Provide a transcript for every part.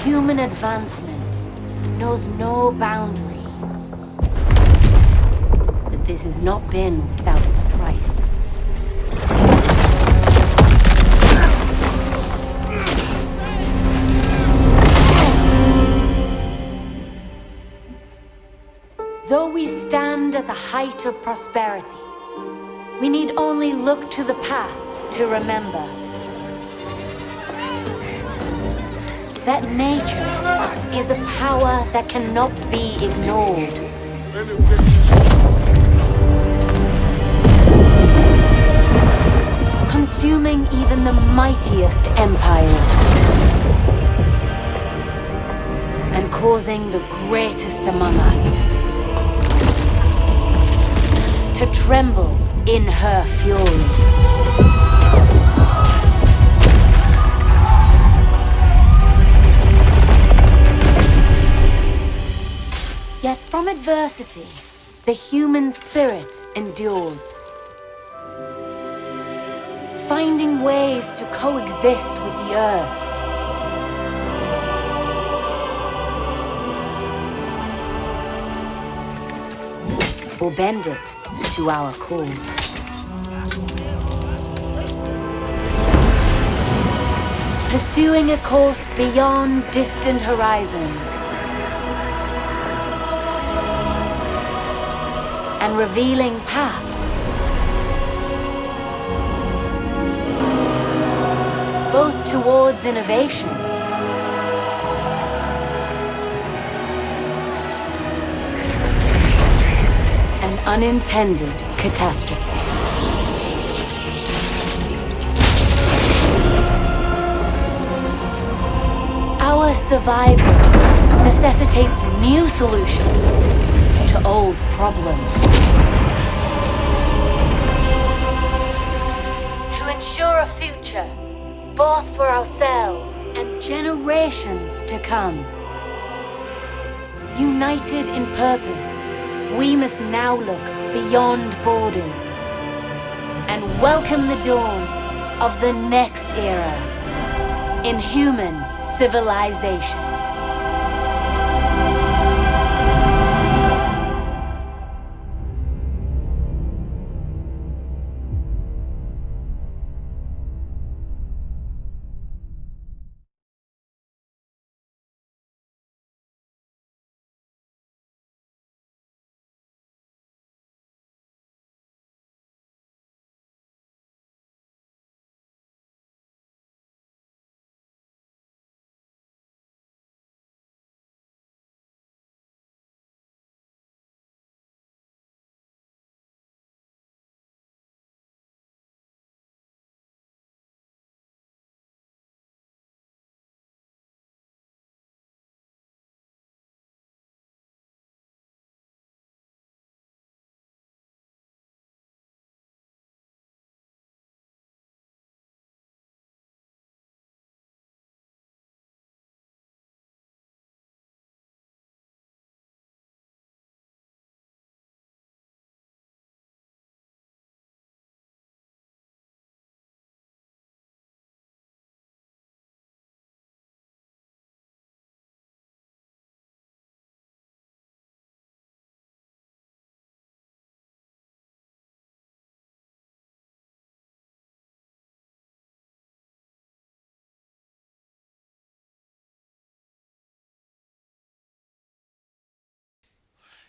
Human advancement knows no boundary. But this has not been without its price. Though we stand at the height of prosperity, we need only look to the past to remember that nature is a power that cannot be ignored. Consuming even the mightiest empires and causing the greatest among us to tremble in her fury. Yet from adversity, the human spirit endures, finding ways to coexist with the earth. Or bend it to our cause. Pursuing a course beyond distant horizons and revealing paths both towards innovation and unintended catastrophe. Our survival necessitates new solutions to old problems. To ensure a future, both for ourselves and generations to come. United in purpose, we must now look beyond borders and welcome the dawn of the next era in human civilization.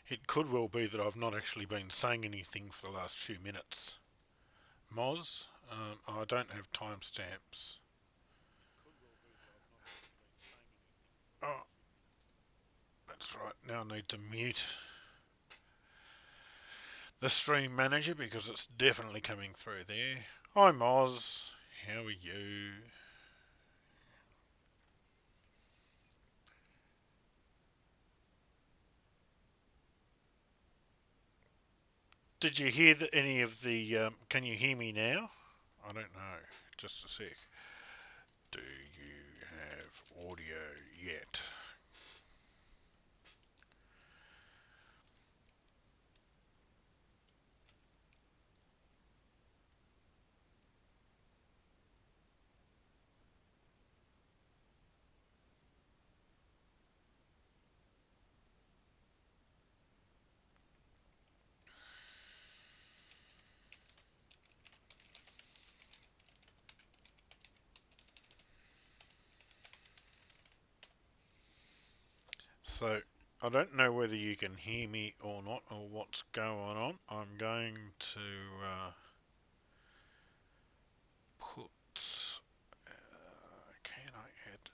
It could well be that I've not actually been saying anything for the last few minutes. Moz, I don't have timestamps. Oh, that's right. Now I need to mute the stream manager because it's definitely coming through there. Hi Moz, how are you? Did you hear any of the... can you hear me now? I don't know. Just a sec. Do you have audio yet? So I don't know whether you can hear me or not, or what's going on. I'm going to put, can I add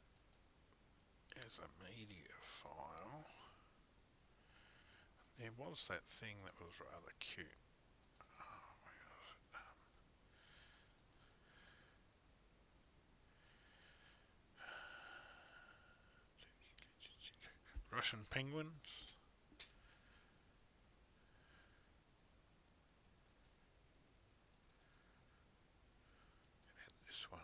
as a media file? There was that thing that was rather cute. Oh, where was it? Russian penguins. This one.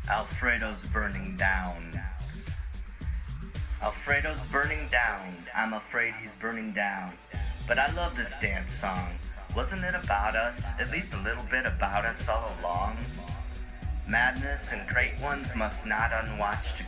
Alfredo's burning down. Alfredo's burning down. I'm afraid he's burning down. But I love this dance song. Wasn't it about us? At least a little bit about us all along? Madness and great ones must not unwatched.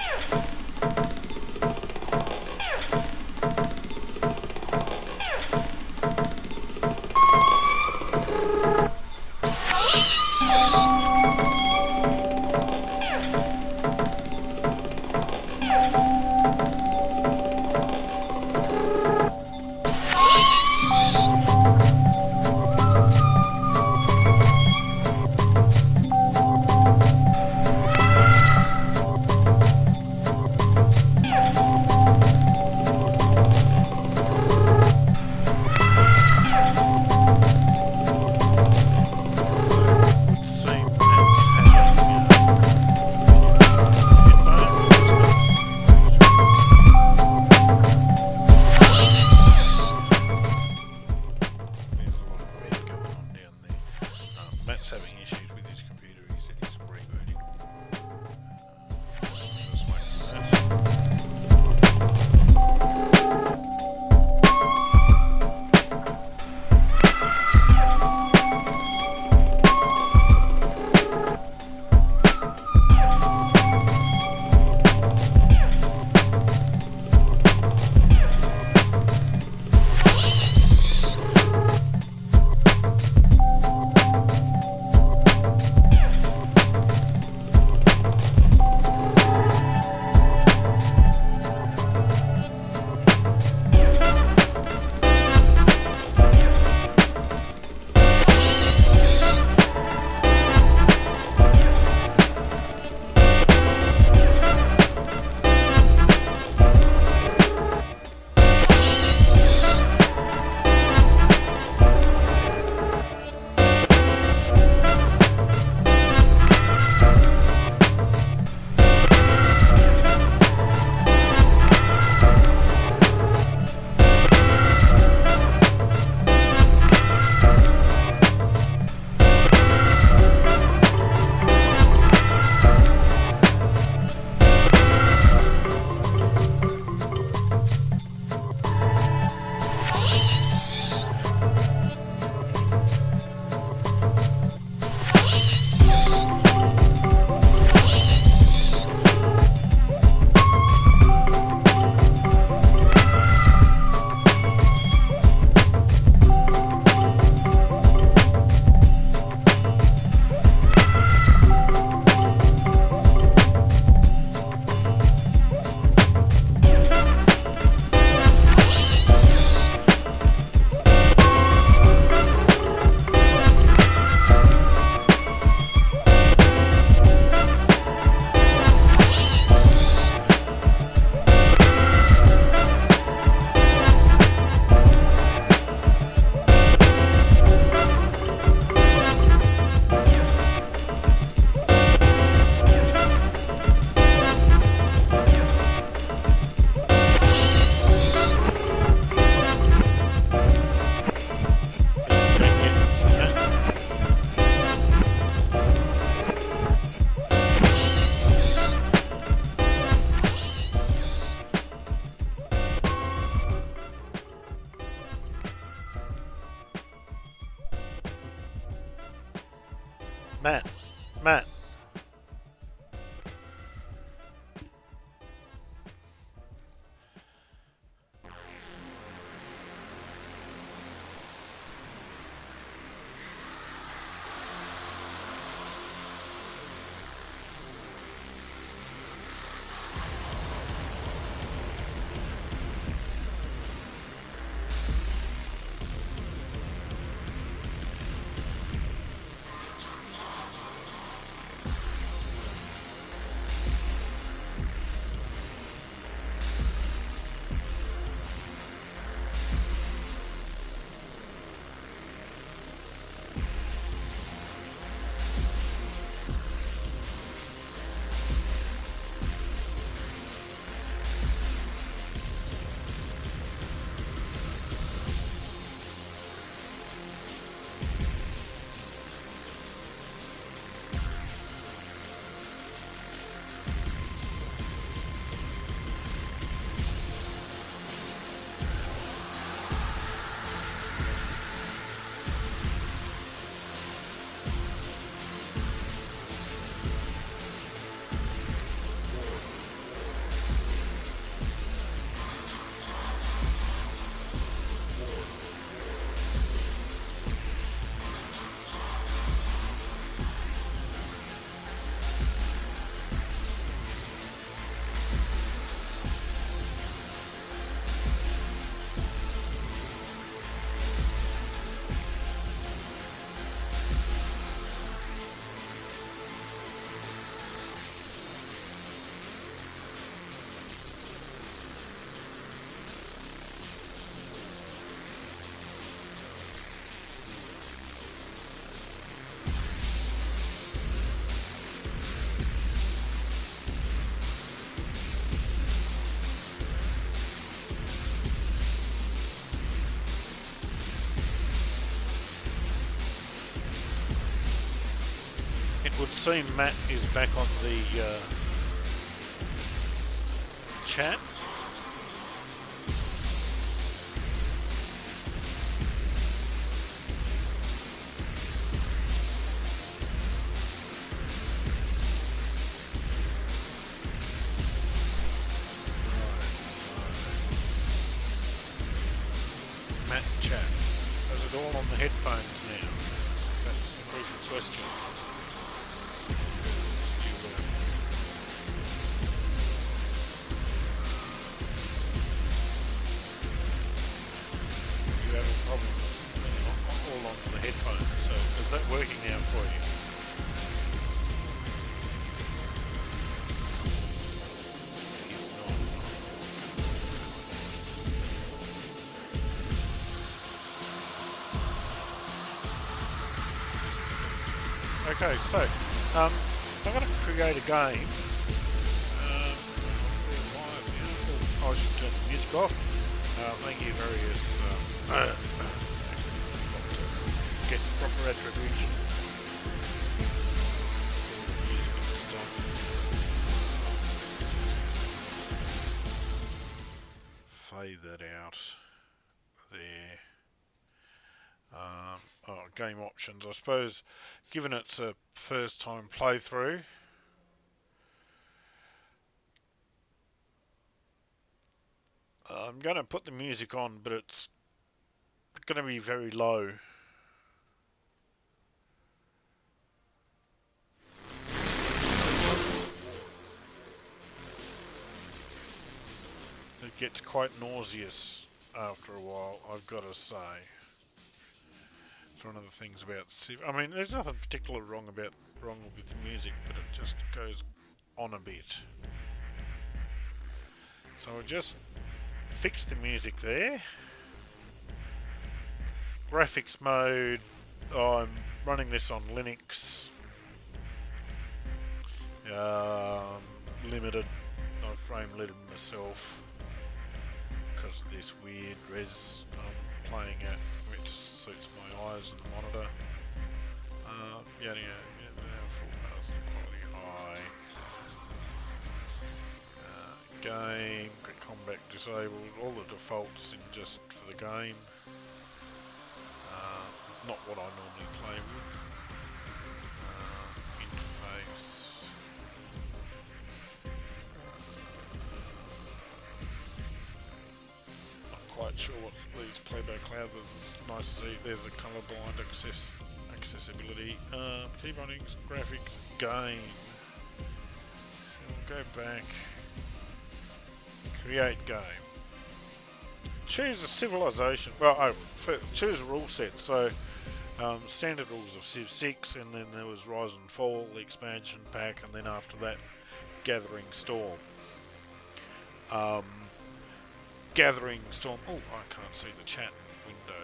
Matt. It would seem Matt is back on the chat. Matt chat. Is it all on the headphones now? That's the crucial question. You have a problem all on the headphones, so is that working now for you? Okay, so I'm going to create a game. I should turn the music off. Thank you, various. Get proper attribution. Music and stuff. Fade that out there. Game options. I suppose, given it's a first time playthrough, I'm going to put the music on, but it's going to be very low. It gets quite nauseous after a while, I've got to say. It's one of the things about Civ. I mean, there's nothing particular wrong with the music, but it just goes on a bit. So I just fix the music there. Graphics mode, I'm running this on Linux. Limited, I frame limited myself because of this weird res I'm playing at, which suits my eyes and the monitor. Full quality high. Game, quick combat disabled, all the defaults in just for the game. It's not what I normally play with. sure what these play by cloud was. Nice to see. There's a colorblind accessibility. Key bindings, graphics, game. So we'll go back. Create game. Choose a civilization. Well, choose a rule set. So standard rules of Civ 6, and then there was Rise and Fall, the expansion pack, and then after that, Gathering Storm. Gathering Storm. Oh, I can't see the chat window.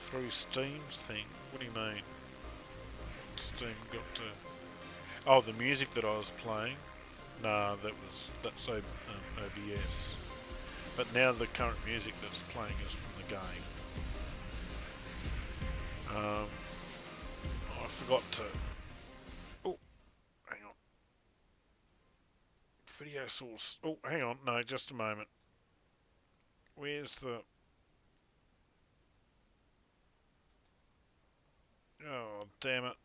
Through Steam's thing. What do you mean? Steam got to. Oh, the music that I was playing. Nah, that's OBS. But now the current music that's playing is from the game. I forgot to. Oh, hang on. Video source. Oh, hang on. No, just a moment. Where's the? Oh, damn it.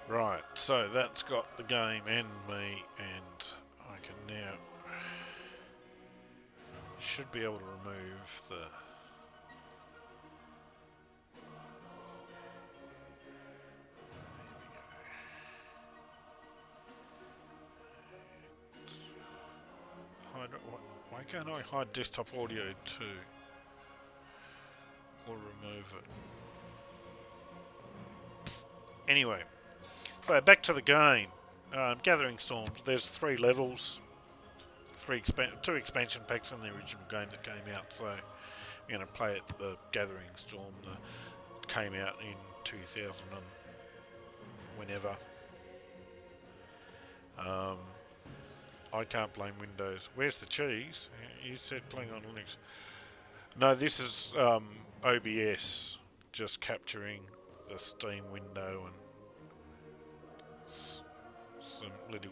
Right, so that's got the game and me, and I can now should be able to remove the hide. Why can't I hide desktop audio too, or remove it? Anyway. So back to the game. Gathering Storms. There's 3 levels, 2 expansion packs from the original game that came out. So I'm going to play it. The Gathering Storm that came out in 2000 and whenever. I can't blame Windows. Where's the cheese? You said playing on Linux. No, this is OBS, just capturing the Steam window and some little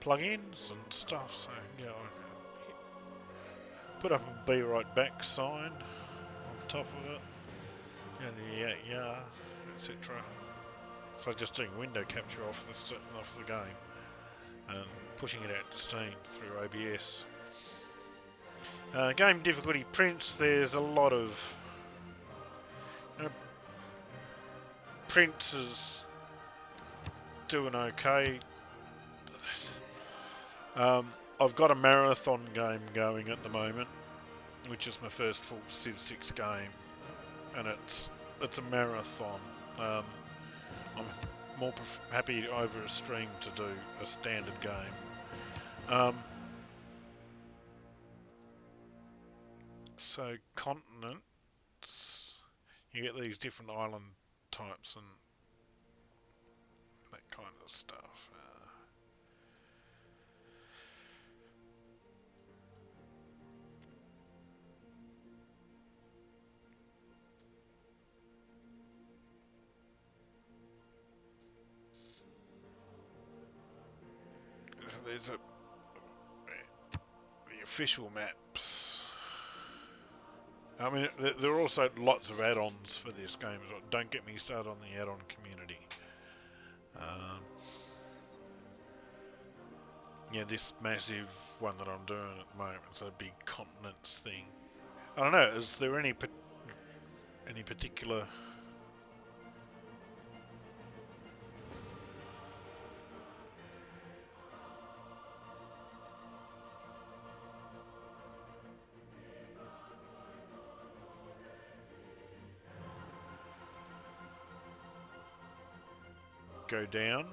plugins and stuff. So yeah, I put up a be right back sign on top of it, and yeah, etc. So just doing window capture off the game and pushing it out to Steam through OBS. Game difficulty prints. There's a lot of Prince is doing okay. I've got a marathon game going at the moment, which is my first full Civ 6 game, and it's a marathon. I'm more happy over a stream to do a standard game. So continents, you get these different island types and that kind of stuff. There's the official maps. I mean, there are also lots of add-ons for this game. Don't get me started on the add-on community. Yeah, this massive one that I'm doing at the moment is a big continents thing. I don't know. Is there any particular? Go down.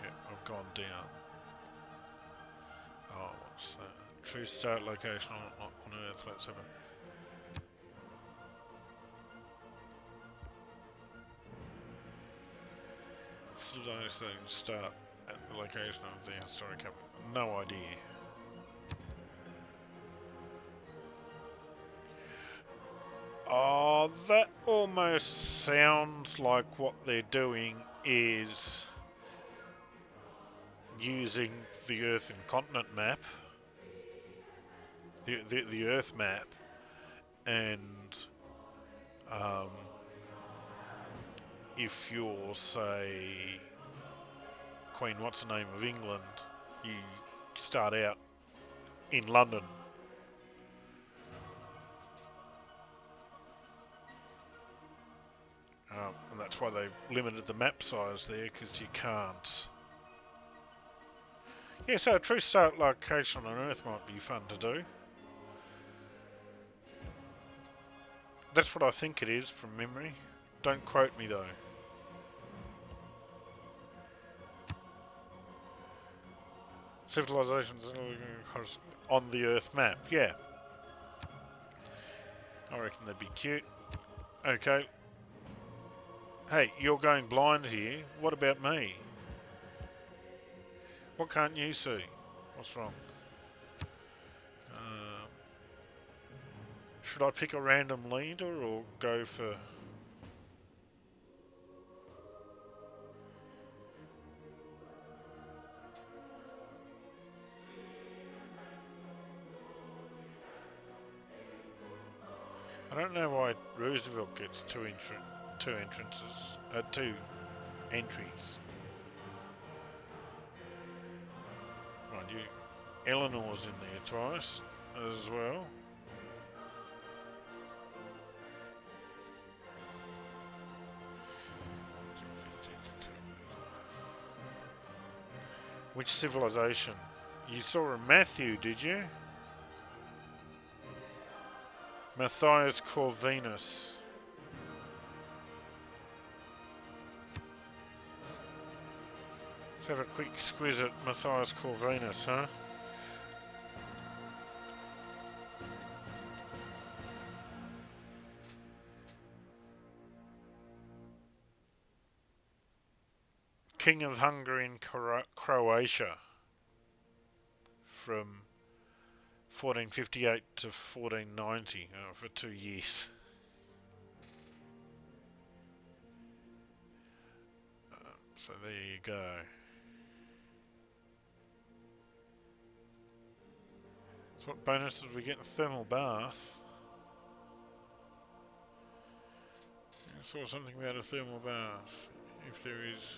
Yeah, I've gone down. Oh, what's that? True start location on Earth. Let's have a. Civilization start at the location of the historic capital. No idea. Oh, that almost sounds like what they're doing is using the Earth and continent map, the Earth map, and if you're, say, Queen what's the name of England, you start out in London. And that's why they've limited the map size there, because you can't. Yeah, so a true start location on Earth might be fun to do. That's what I think it is from memory. Don't quote me though. Civilizations on the Earth map, yeah. I reckon they'd be cute. Okay. Hey, you're going blind here. What about me? What can't you see? What's wrong? Should I pick a random leader or go for... I don't know why Roosevelt gets two entries. Mind you, Eleanor's in there twice as well. Which civilization? You saw a Matthew, did you? Matthias Corvinus. Let's have a quick squiz at Matthias Corvinus, huh? King of Hungary and Croatia from 1458 to 1490 for 2 years. So there you go. So what bonuses we get in thermal bath? I saw something about a thermal bath. If there is...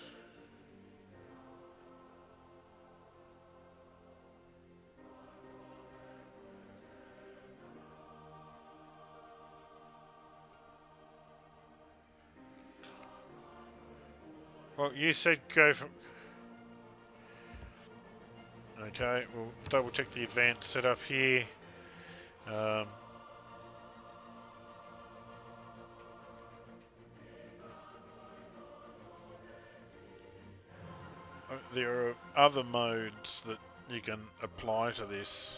Well, you said go for... Okay, we'll double check the advanced setup here. There are other modes that you can apply to this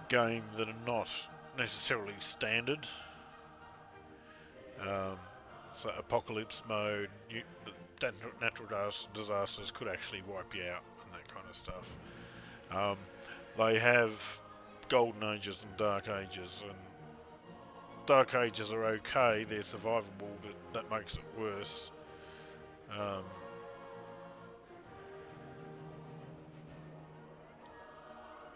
game that are not necessarily standard. So apocalypse mode, natural disasters could actually wipe you out and that kind of stuff. They have Golden Ages and Dark Ages, and Dark Ages are okay, they're survivable, but that makes it worse.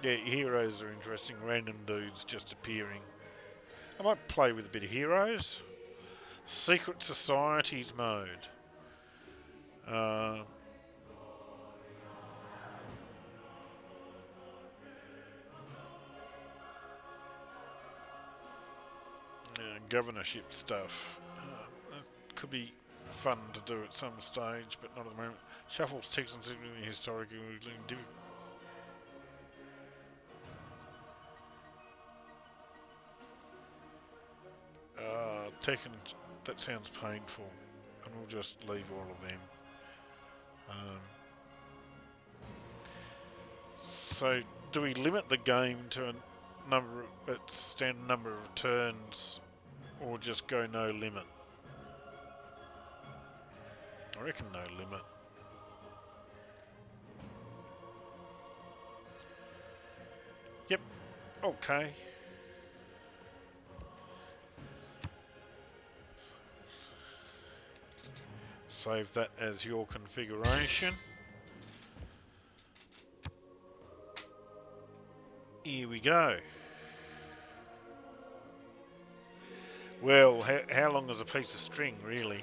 Yeah, heroes are interesting, random dudes just appearing. I might play with a bit of heroes. Secret Societies mode. Governorship stuff. That could be fun to do at some stage, but not at the moment. Shuffles text and significantly historically difficult. Tekken, that sounds painful, and we'll just leave all of them. So, do we limit the game to a standard number of turns, or just go no limit? I reckon no limit. Yep. Okay. save that as your configuration. Here we go. Well, how long is a piece of string, really?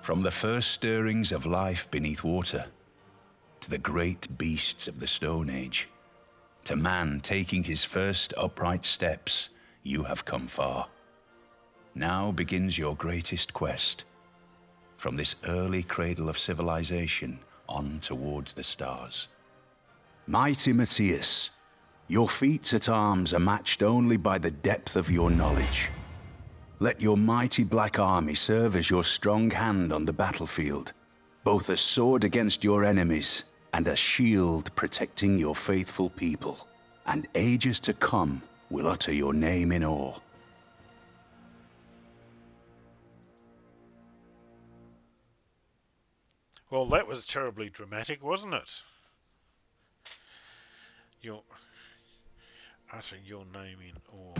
From the first stirrings of life beneath water, to the great beasts of the Stone Age, to man taking his first upright steps, you have come far. Now begins your greatest quest, from this early cradle of civilization on towards the stars. Mighty Matthias, your feats at arms are matched only by the depth of your knowledge. Let your mighty black army serve as your strong hand on the battlefield, both as sword against your enemies and as shield protecting your faithful people. And ages to come will utter your name in awe. Well, that was terribly dramatic, wasn't it? Utter your name in awe.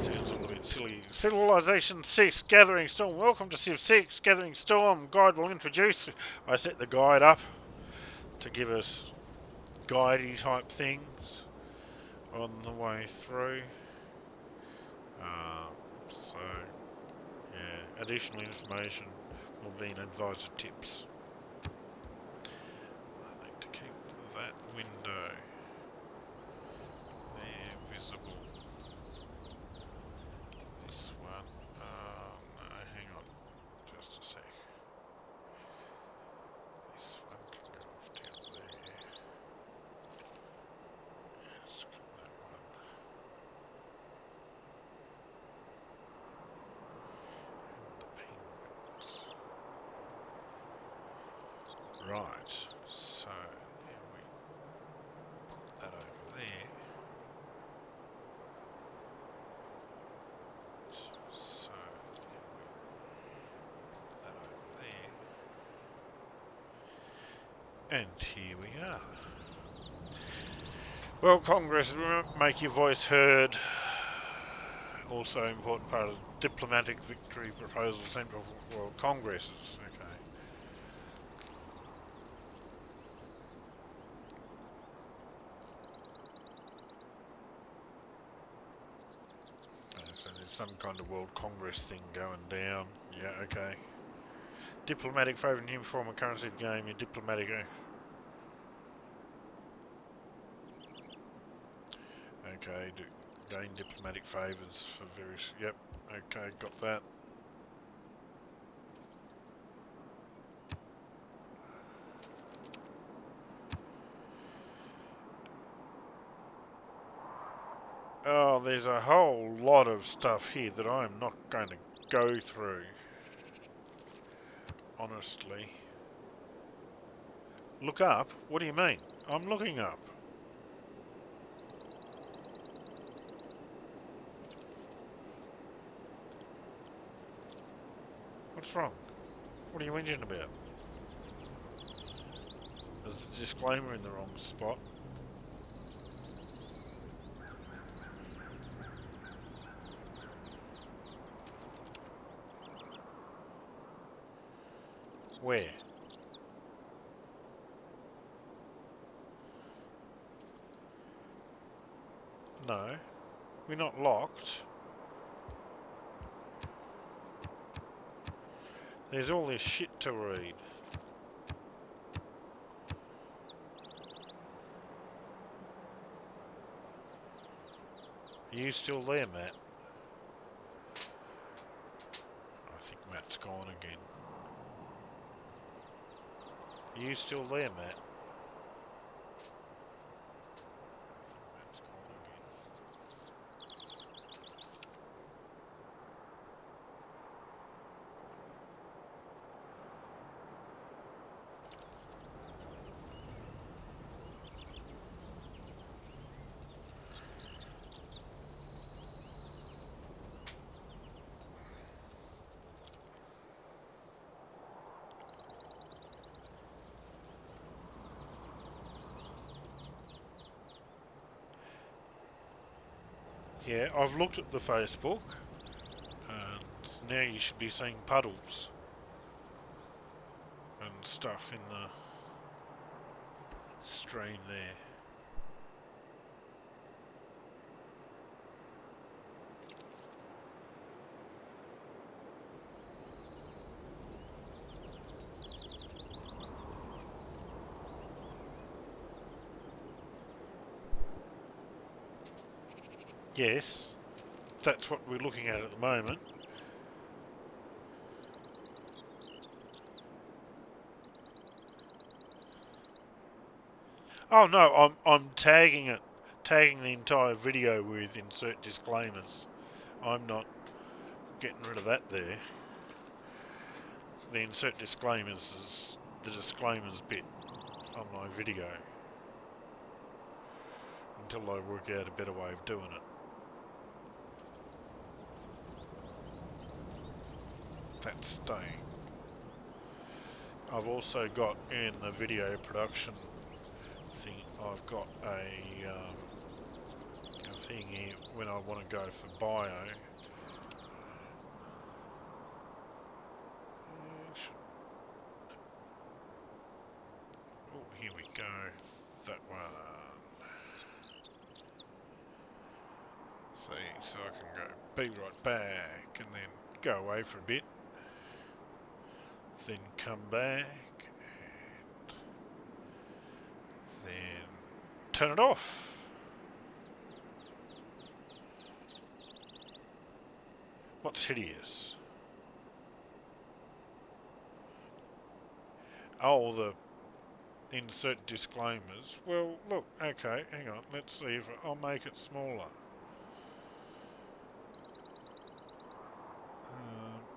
Sounds a little bit silly. Civilization 6, Gathering Storm. Welcome to Civ 6, Gathering Storm. Guide will introduce. I set the guide up to give us guidey type things on the way through. So, yeah, additional information will be in advisor tips. I need to keep that window there visible. This one, no, hang on, just a sec. This one can go off down there. Yes, got that one. And the penguins. Right, so now we put that over there. So now we put that over there. And here we are. Well, Congress, make your voice heard. Also important part of diplomatic victory proposal Central World Congresses. Okay. So there's some kind of World Congress thing going down. Yeah, okay. Diplomatic favour in uniform and currency of the game. Your diplomatic. Okay, gain diplomatic favours for various. Yep, okay, got that. Oh, there's a whole lot of stuff here that I'm not going to go through. Honestly. Look up? What do you mean? I'm looking up. What's wrong? What are you whinging about? There's a disclaimer in the wrong spot. Where? No, we're not locked. There's all this shit to read. Are you still there, Matt? I think Matt's gone again. Are you still there, Matt? Matt's gone again. Yeah, I've looked at the Facebook, and now you should be seeing puddles and stuff in the stream there. Yes, that's what we're looking at the moment. Oh no, I'm tagging it, tagging the entire video with insert disclaimers. I'm not getting rid of that there. The insert disclaimers is the disclaimers bit on my video until I work out a better way of doing it. That's staying. I've also got in the video production thing, I've got a thing here when I want to go for bio. Oh, here we go. That one. See, so I can go be right back and then go away for a bit. Then come back and then turn it off. What's hideous? Oh, the insert disclaimers. Well, look, okay, hang on, let's see if I'll make it smaller.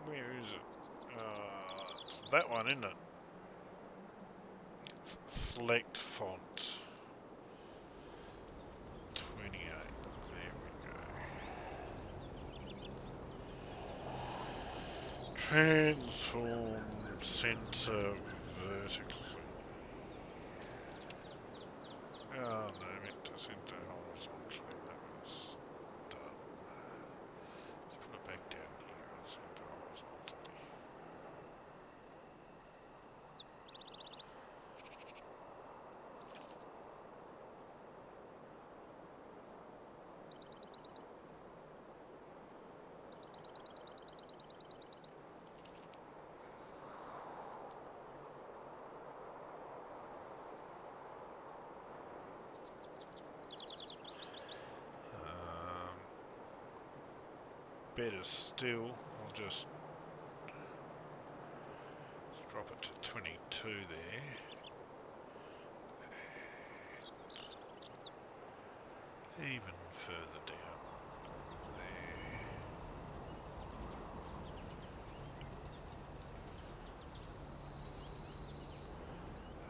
Where is it? It's that one, isn't it? Select font. 28. There we go. Transform center vertically. Oh no, I meant to center horizontally. That was done. Let's put it back down here. Center horizontally. Better still, I'll just drop it to 22 there. And even further down there.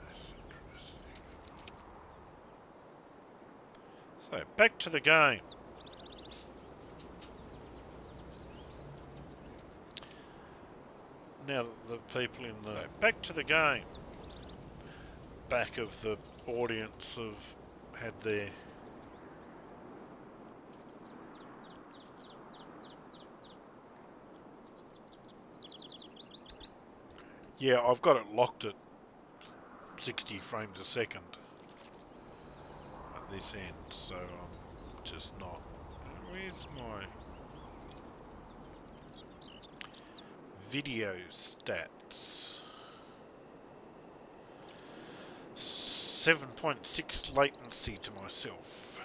That's interesting. So, back to the game. Now that the people in the back to the game, back of the audience have had their yeah, I've got it locked at 60 frames a second at this end, so I'm just not. Where's my video stats? 7.6 latency to myself.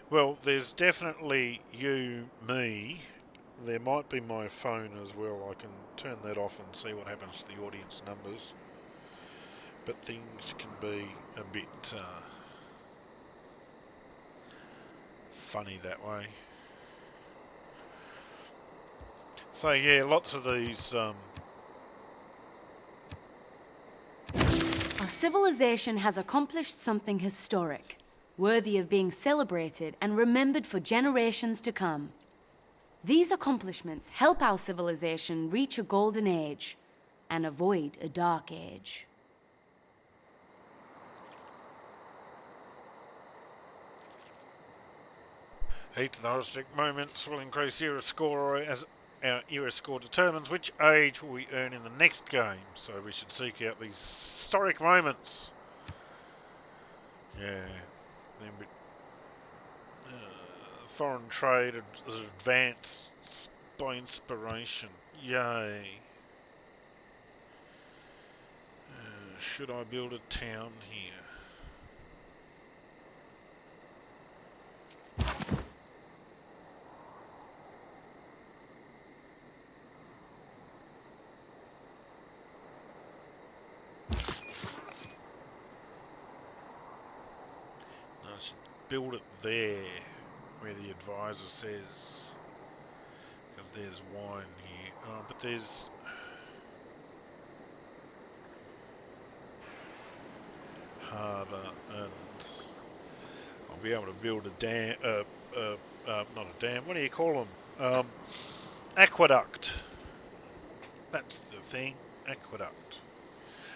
Well, there's definitely you, me. There might be my phone as well. I can turn that off and see what happens to the audience numbers. But things can be a bit funny that way. So yeah, lots of these... Our civilization has accomplished something historic. worthy of being celebrated and remembered for generations to come. These accomplishments help our civilization reach a golden age and avoid a dark age. Each of the historic moments will increase era score as our era score determines which age will we earn in the next game. So we should seek out these historic moments. Yeah. Then foreign trade is advanced by inspiration. Yay. Should I build a town here? I should build it there, where the advisor says, because there's wine here. Oh, but there's harbour, and I'll be able to build a dam, not a dam, what do you call them? Aqueduct. That's the thing, aqueduct.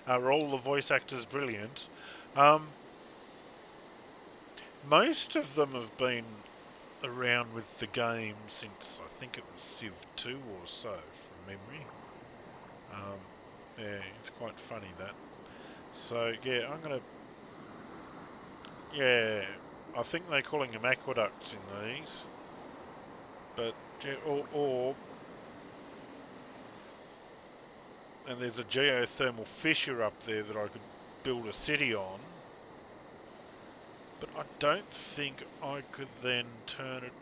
Are all the voice actors brilliant? Most of them have been around with the game since, I think it was Civ II or so, from memory. Yeah, it's quite funny that. So, yeah, I'm going to... Yeah, I think they're calling them aqueducts in these. But, yeah, or... And there's a geothermal fissure up there that I could build a city on. But I don't think I could then turn it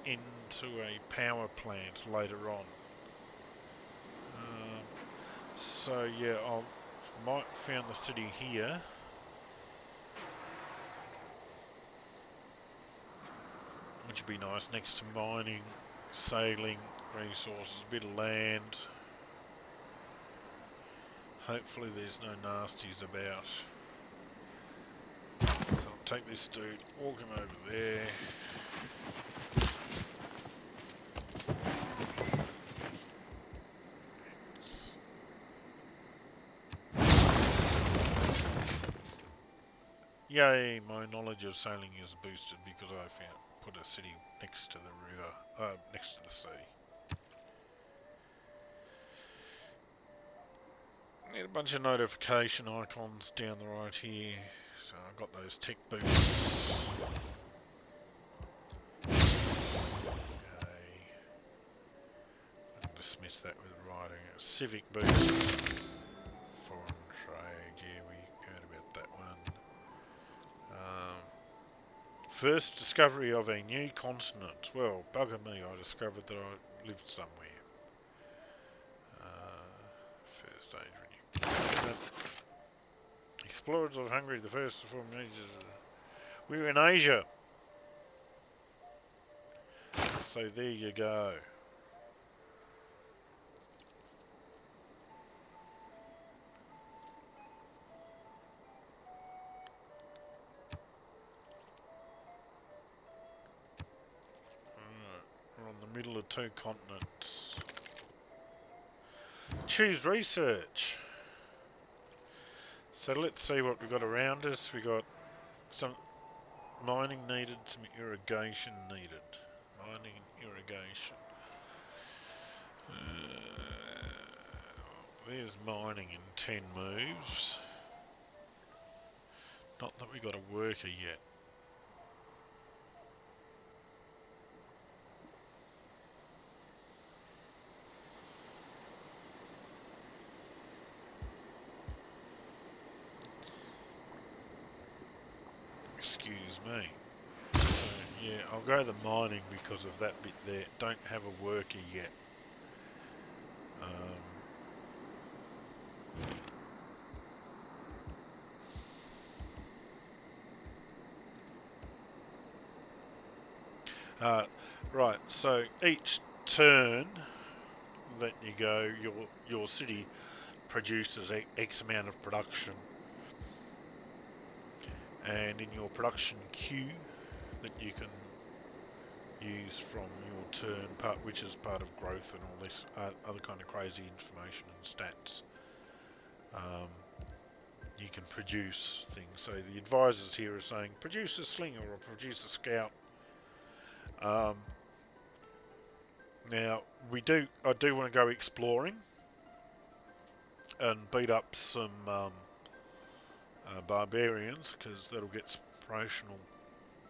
into a power plant later on. So yeah, I might found the city here. Which would be nice next to mining, sailing, resources, a bit of land. Hopefully there's no nasties about. So I'll take this dude, walk him over there. Yay, my knowledge of sailing is boosted because I put a city next to the river, next to the sea. Get a bunch of notification icons down the right here. So I've got those tech boosts. Okay. I'll dismiss that with writing. A civic boost. Foreign trade, yeah, we heard about that one. First discovery of a new continent. Well, bugger me, I discovered that I lived somewhere. First age renewed. Explorers of Hungary, the first to form ages. We were in Asia. So there you go. We're on the middle of two continents. Choose research. So let's see what we've got around us. We got some mining needed, some irrigation needed. Mining and irrigation. There's mining in 10 moves. Not that we got a worker yet. Excuse me. So yeah, I'll go the mining because of that bit there. Don't have a worker yet. Right, so each turn that you go, your city produces X amount of production. and in your production queue that you can use from your turn part, which is part of growth and all this other kind of crazy information and stats. You can produce things. So the advisors here are saying produce a slinger or produce a scout. Now I do want to go exploring and beat up some barbarians, because that'll get some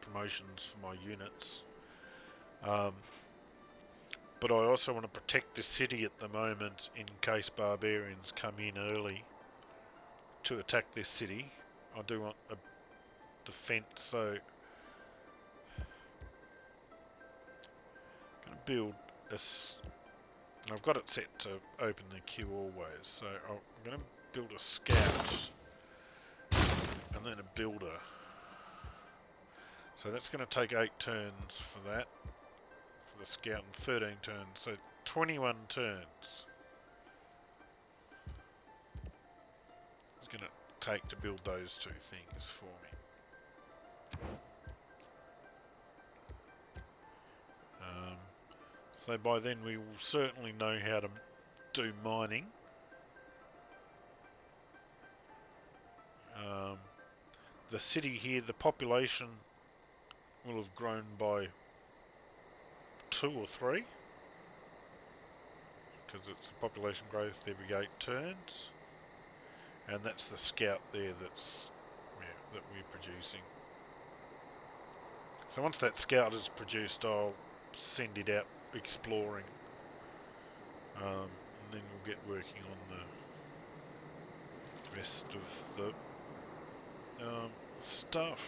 promotions for my units. But I also want to protect the city at the moment in case barbarians come in early to attack this city. I do want a defense, so I'm going to build I've got it set to open the queue always, so I'm going to build a scout and then a builder. So that's going to take 8 turns for that, for the scout, and 13 turns, so 21 turns it's going to take to build those two things for me. So by then we will certainly know how to do mining. The city here, the population will have grown by 2 or 3, because it's the population growth every 8 turns, and that's the scout there that we're producing. So once that scout is produced, I'll send it out exploring, and then we'll get working on the rest of the stuff.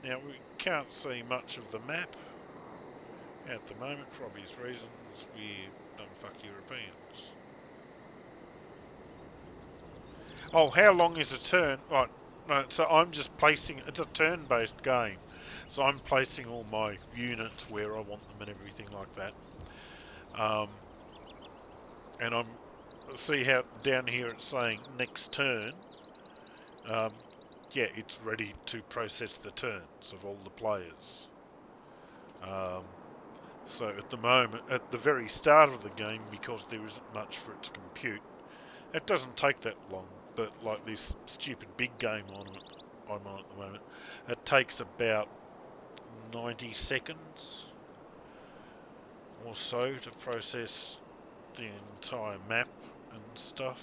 Now we can't see much of the map at the moment for obvious reasons. We don't fuck Europeans. Oh, how long is a turn? Right, no, so I'm just placing, it's a turn-based game. So I'm placing all my units where I want them and everything like that. And I'm, see how down here it's saying next turn. Yeah, it's ready to process the turns of all the players. So at the moment, at the very start of the game, because there isn't much for it to compute, it doesn't take that long. But like this stupid big game I'm on at the moment, it takes about 90 seconds or so to process the entire map and stuff.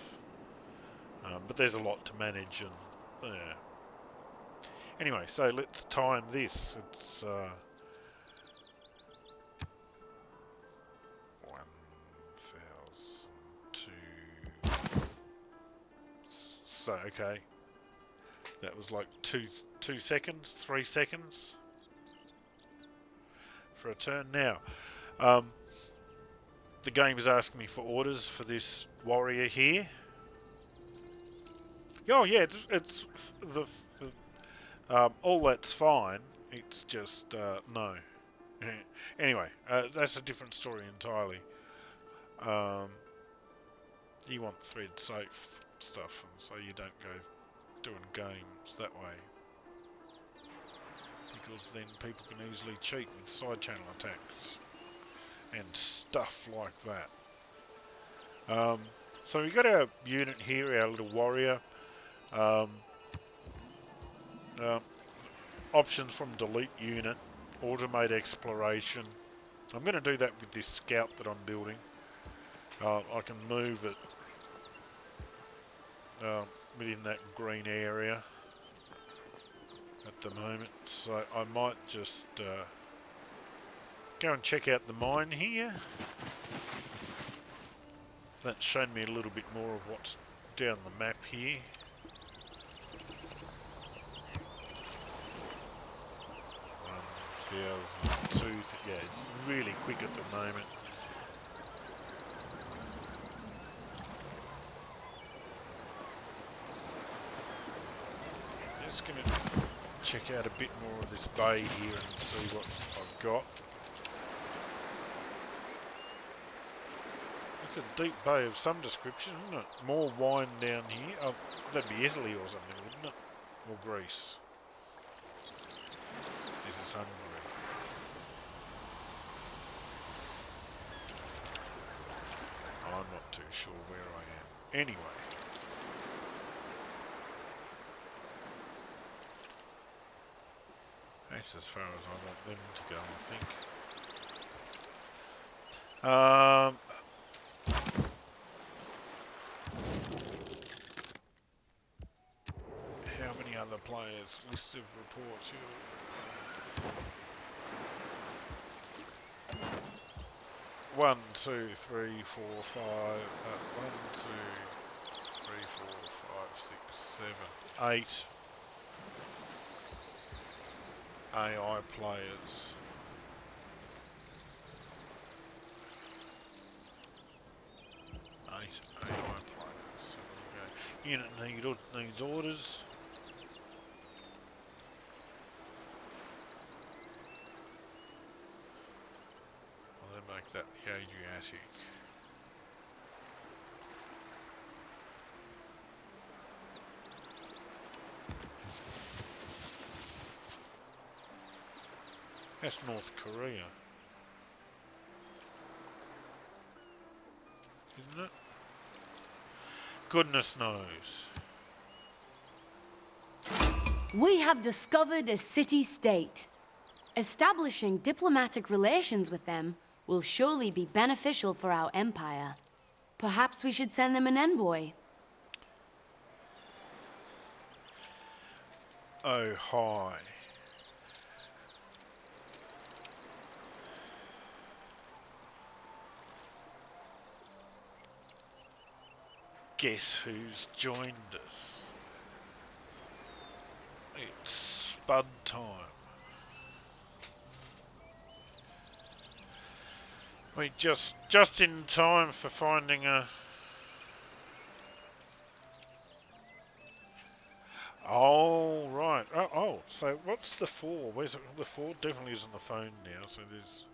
But there's a lot to manage, and yeah. Anyway, so let's time this. It's 1,002. So okay, that was like 2 seconds, 3 seconds for a turn. Now, the game is asking me for orders for this warrior here. Oh yeah, it's all that's fine. It's just no. Anyway, that's a different story entirely. You want thread safe stuff, and so you don't go doing games that way, because then people can easily cheat with side channel attacks and stuff like that. So we got our unit here, our little warrior. Options from delete unit, automate exploration. I'm going to do that with this scout that I'm building. I can move it within that green area at the moment, so I might just go and check out the mine here. That's shown me a little bit more of what's down the map here. Yeah, it's really quick at the moment. Just going to check out a bit more of this bay here and see what I've got. It's a deep bay of some description, isn't it? More wine down here. Oh, that'd be Italy or something, wouldn't it? Or Greece. is Hungary. I'm not too sure where I am. Anyway. That's as far as I want them to go, I think. How many other players? List of reports here. 1, 2, 3, 4, 5. 1, 2, 3, 4, 5, 6, 7, 8 AI players. AI players. So there we go. Unit needs orders. Well, then make that the Adriatic. That's North Korea, isn't it? Goodness knows. We have discovered a city-state. Establishing diplomatic relations with them will surely be beneficial for our empire. Perhaps we should send them an envoy. Oh, hi. Guess who's joined us? It's Spud time. We just in time for finding a... Oh, right. Oh, so what's the 4? Where's it? The 4 definitely is on the phone now, so there's...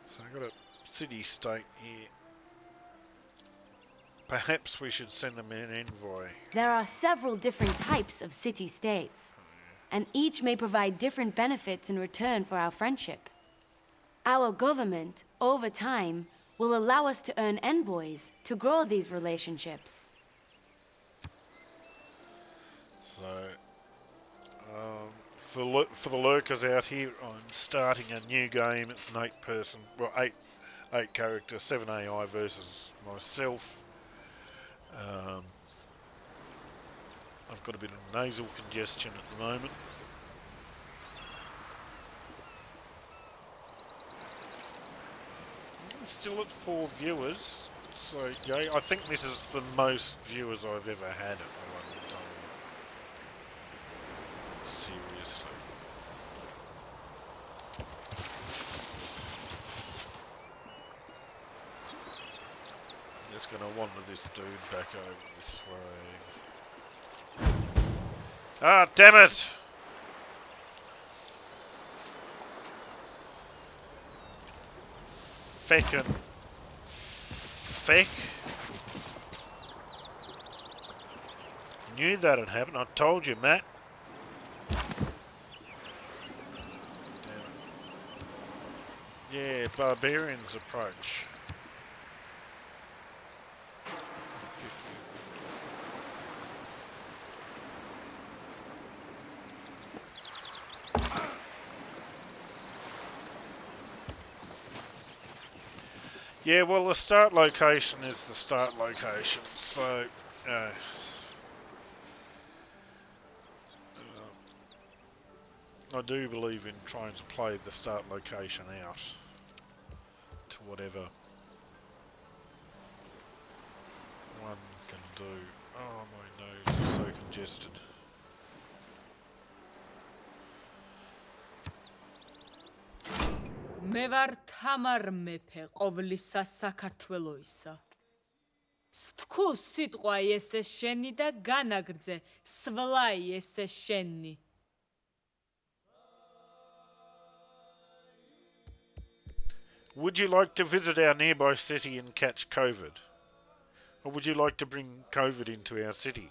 So I've got a city-state here. Perhaps we should send them an envoy. There are several different types of city-states, and each may provide different benefits in return for our friendship. Our government, over time, will allow us to earn envoys to grow these relationships. So, for the lurkers out here, I'm starting a new game. It's an 8-person, well, 8 character, 7 AI versus myself. I've got a bit of nasal congestion at the moment. Still at 4 viewers, so yeah, I think this is the most viewers I've ever had at one time. Seriously. Just gonna wander this dude back over this way. Ah, damn it! Feckin' feck. Knew that'd happen. I told you, Matt. Yeah, barbarians approach. Yeah, well, the start location is the start location, so I do believe in trying to play the start location out to whatever one can do. Oh, my nose is so congested. მე ვარ თამარ მეფე ყოვლისა საქართველოისა. სთქუს სიტყვა ესე შენი და განაგრძე სვლაი ესე შენი. Would you like to visit our nearby city and catch COVID? Or would you like to bring COVID into our city?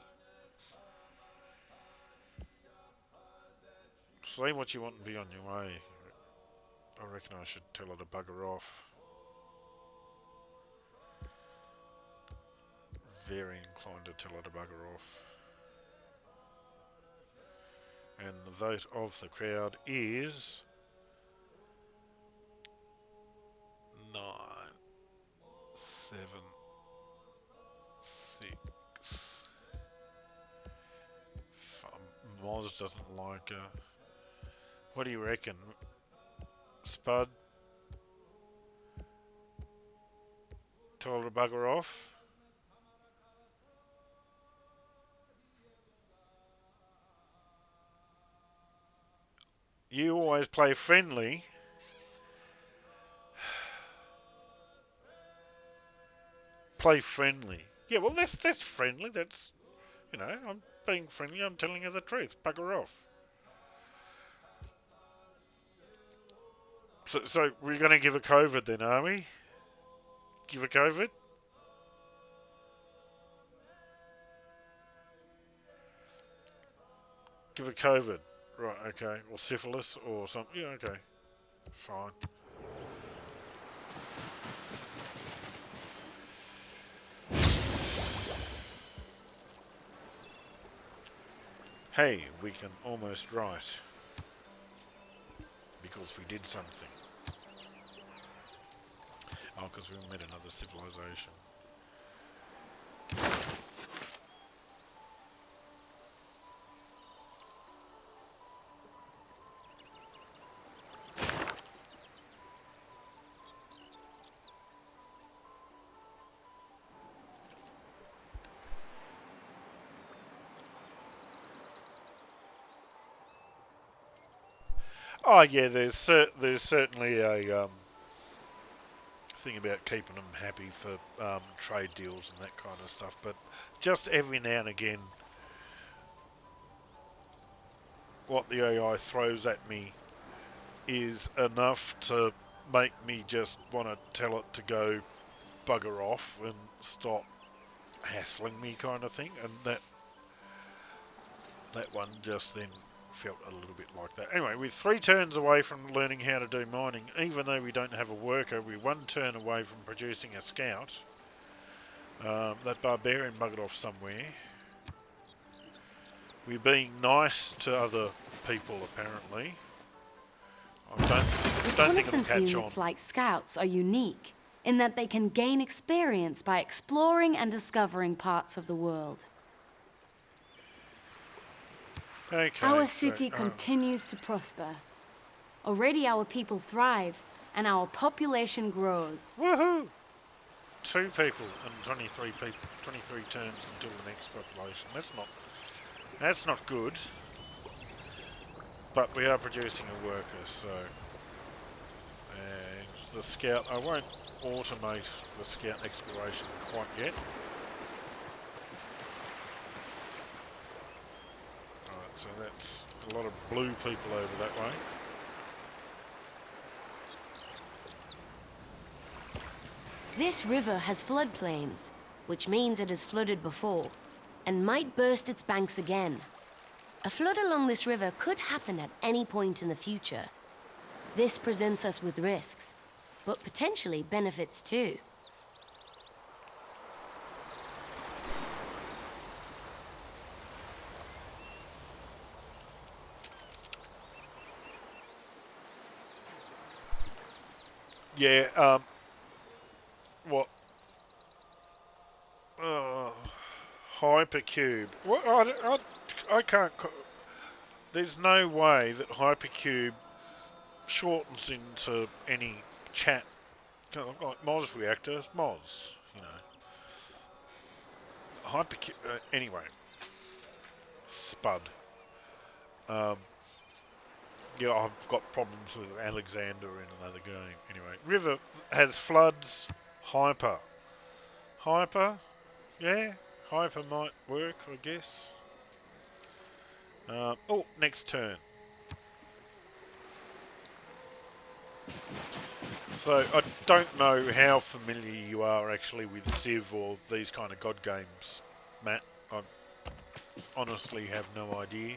Say what you want and be on your way. I reckon I should tell her to bugger off. Very inclined to tell her to bugger off. And the vote of the crowd is 9, 7, 6. Moz doesn't like her. What do you reckon? Spud? Tell her to bugger off? You always play friendly. Play friendly. Yeah, well, that's friendly. That's, you know, I'm being friendly. I'm telling you the truth. Bugger off. So we're going to give a COVID then, are we? Give a COVID? Give a COVID. Right, okay. Or syphilis or something. Yeah, okay. Fine. Hey, we can almost write. Because we did something. Oh, because we met another civilization. Oh yeah, there's certainly a thing about keeping them happy for trade deals and that kind of stuff, but just every now and again, what the AI throws at me is enough to make me just want to tell it to go bugger off and stop hassling me, kind of thing, and that one just then felt a little bit like that. Anyway, we're 3 turns away from learning how to do mining. Even though we don't have a worker, we're 1 turn away from producing a scout. That barbarian buggered off somewhere. We're being nice to other people, apparently. I don't think it'll Reconnaissance catch on. units like scouts are unique in that they can gain experience by exploring and discovering parts of the world. Okay, Our so, city continues to prosper. Already our people thrive and our population grows. woohoo! 2 people and 23 turns until the next population. That's not good. But we are producing a worker, so, and the scout, I won't automate the scout exploration quite yet. Alright, so that's a lot of blue people over that way. This river has floodplains, which means it has flooded before, and might burst its banks again. A flood along this river could happen at any point in the future. This presents us with risks, but potentially benefits too. Yeah, what? Hypercube. What? I can't. There's no way that Hypercube shortens into any chat. Like Moz reactors, Moz, you know. Hypercube. Anyway, Spud. Yeah, I've got problems with Alexander in another game. Anyway, River has floods. Hyper. Yeah, Hyper might work, I guess. Oh, next turn. So I don't know how familiar you are actually with Civ or these kind of god games, Matt. I honestly have no idea.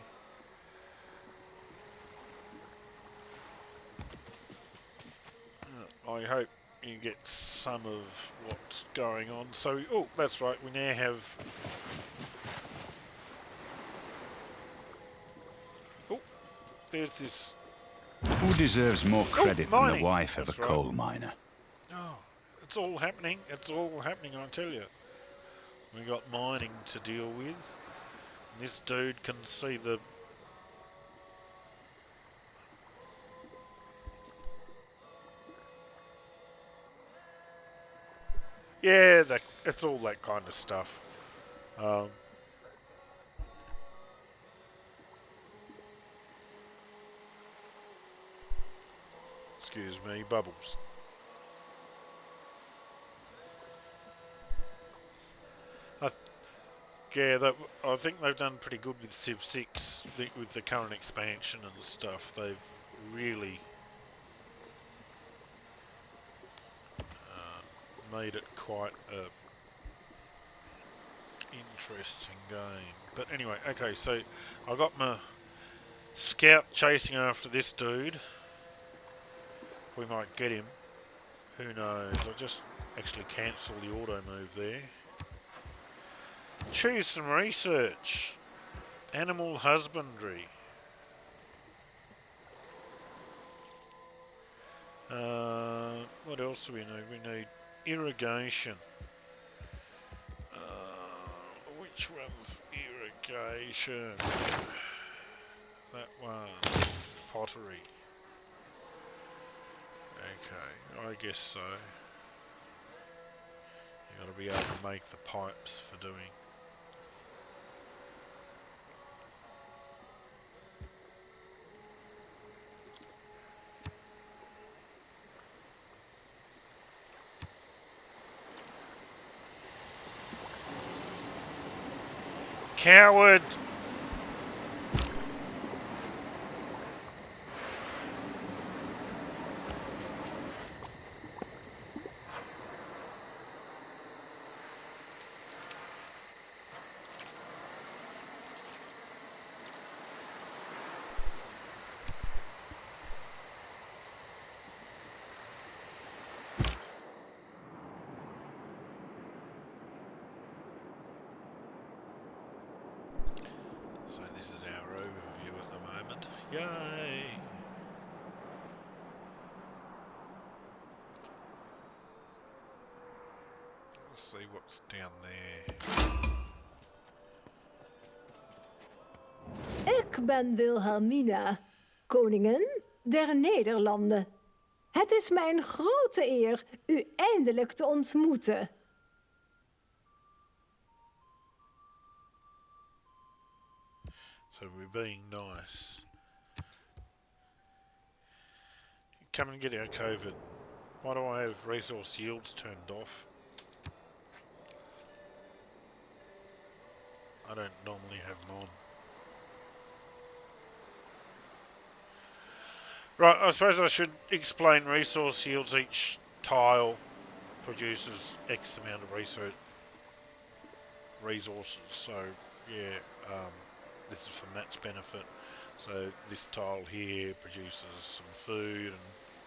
I hope you get some of what's going on. So, oh, that's right, we now have... Oh, there's this... Who deserves more credit than the mining. wife of That's a right. coal miner? Oh, it's all happening. It's all happening, I tell you. We got mining to deal with. And this dude can see the... Yeah, it's all that kind of stuff. Excuse me, bubbles. Yeah, I think they've done pretty good with Civ VI, with the current expansion and stuff. They've really made it quite a interesting game. But anyway, okay, so I got my scout chasing after this dude. We might get him. Who knows? I'll just actually cancel the auto move there. Choose some research. Animal husbandry. What else do we need? We need irrigation. Which one's irrigation? That one. Pottery. Okay, I guess so. You gotta be able to make the pipes for doing. Coward! So this is our overview at the moment. Yay! Let's see what's down there. Ik ben Wilhelmina, koningin der Nederlanden. Het is mijn grote eer u eindelijk te ontmoeten. So we're being nice. Come and get our COVID. Why do I have resource yields turned off? I don't normally have them on. Right, I suppose I should explain resource yields. Each tile produces X amount of resources. So, yeah, this is for Matt's benefit. So this tile here produces some food and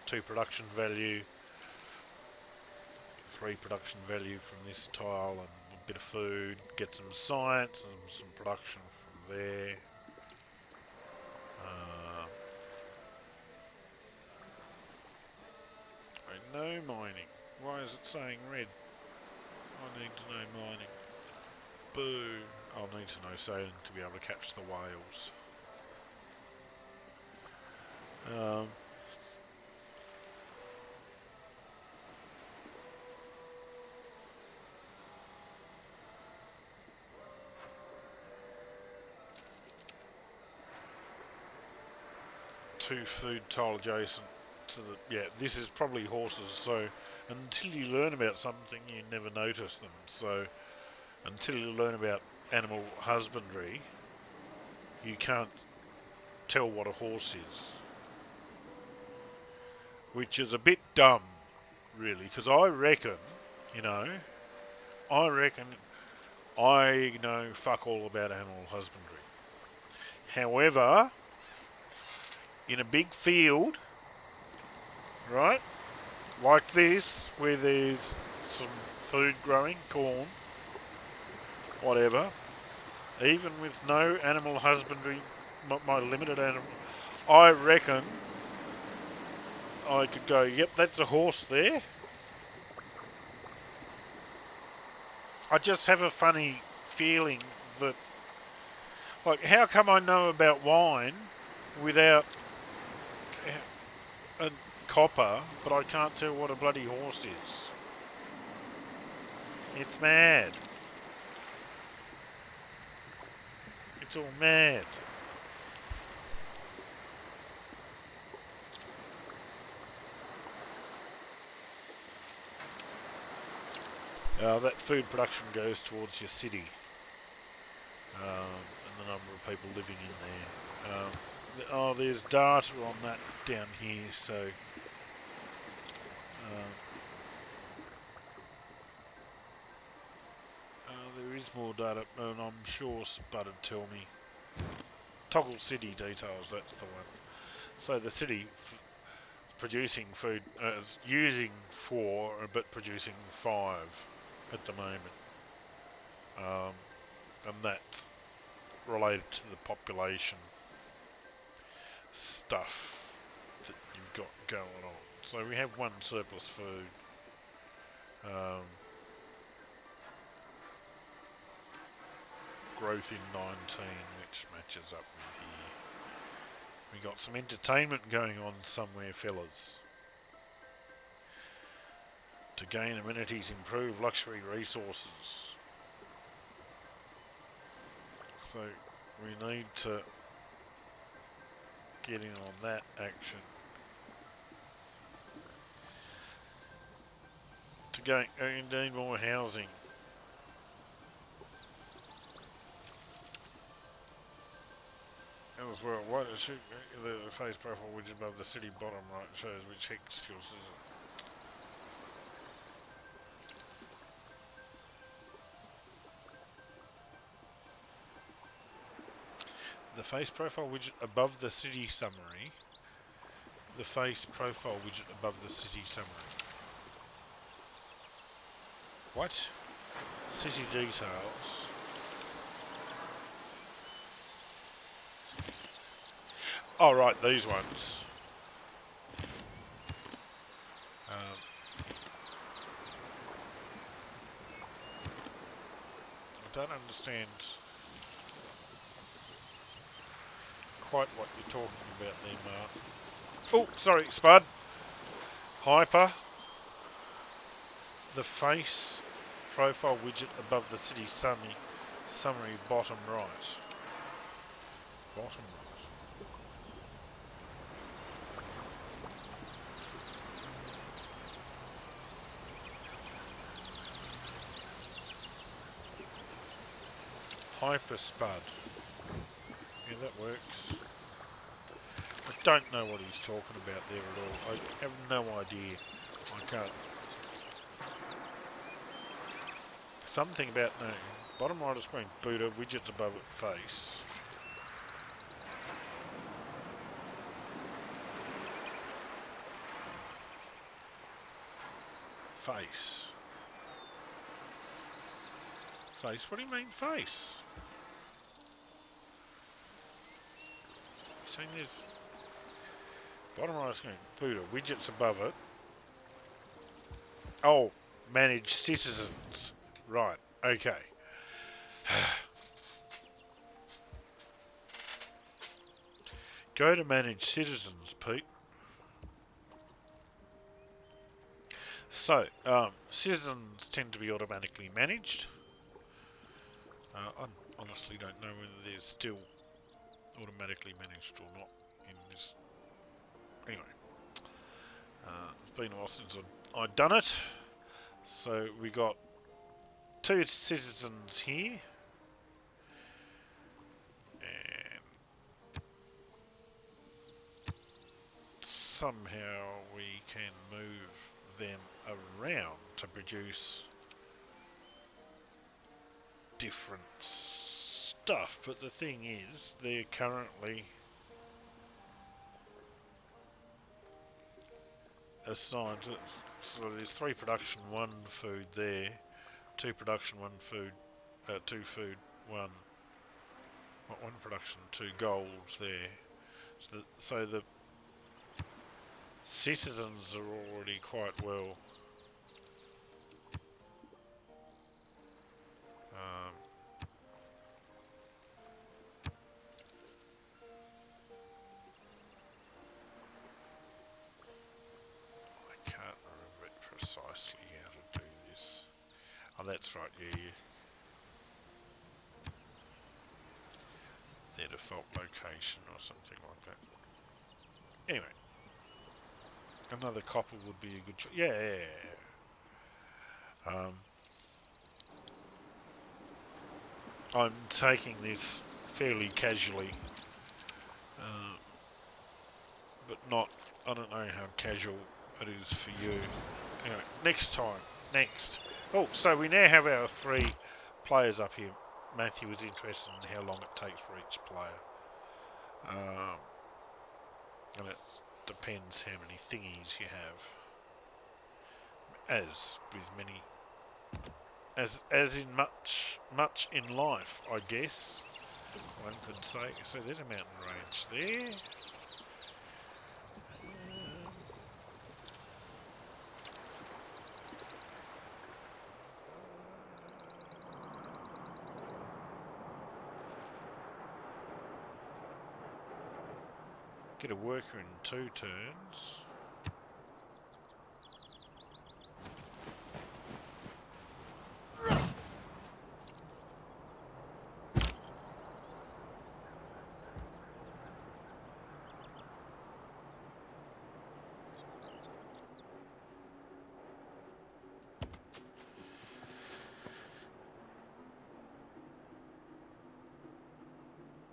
2 production value, 3 production value from this tile and a bit of food, get some science and some production from there. No mining. Why is it saying red? I need to know mining. Boo. I'll need to know sailing to be able to catch the whales. Two food tile adjacent to the... Yeah, this is probably horses, so until you learn about something you never notice them. So until you learn about animal husbandry you can't tell what a horse is. Which is a bit dumb, really, because I reckon, you know, I know fuck all about animal husbandry. However, in a big field, right, like this, where there's some food growing, corn, whatever, even with no animal husbandry, my limited animal, I reckon I could go, yep, that's a horse there. I just have a funny feeling that, like, how come I know about wine without a copper, but I can't tell what a bloody horse is? It's mad. It's all mad. That food production goes towards your city, and the number of people living in there. There's data on that down here, so there is more data, and I'm sure Spud'd tell me. Toggle city details, that's the one. So the city producing food, using 4, but producing 5 at the moment. And that's related to the population stuff that you've got going on. So we have 1 surplus food. Growth in 19, which matches up with here. We got some entertainment going on somewhere, fellas. To gain amenities, improve luxury resources. So we need to get in on that action. To gain indeed more housing. As well, what is the face profile widget above the city bottom right shows which hex skills is it. The face profile widget above the city summary. The face profile widget above the city summary. What? City details. Oh, right, these ones. I don't understand quite what you're talking about there, Mark. Oh, sorry, Spud. Hyper. The face profile widget above the city summary bottom right. Bottom right. Hyper Spud. Yeah, that works. I don't know what he's talking about there at all. I have no idea. I can't. Something about no. Bottom right of screen. Buddha. Widgets above it. Face. Face. Face? What do you mean face? You're saying there's bottom right screen, Buddha, widgets above it. Oh, manage citizens. Right, okay. Go to manage citizens, Pete. So, citizens tend to be automatically managed. I honestly don't know whether they're still automatically managed or not in this. Anyway, it's been a while since I've done it. So we got 2 citizens here. And somehow we can move them around to produce different stuff, but the thing is, they're currently assigned to, so there's 3 production, 1 food there, 2 production, 1 food, 2 food, 1 production, 2 gold there. So the citizens are already quite well I can't remember it precisely how to do this. Oh, that's right, yeah. Their default location or something like that. Anyway, another copper would be a good choice. Yeah. I'm taking this fairly casually, but not. I don't know how casual it is for you. Anyway, next time. Oh, so we now have our 3 players up here. Matthew was interested in how long it takes for each player. And it depends how many thingies you have. As with many, as in much in life, I guess one could say. So there's a mountain range there. Get a worker in 2 turns.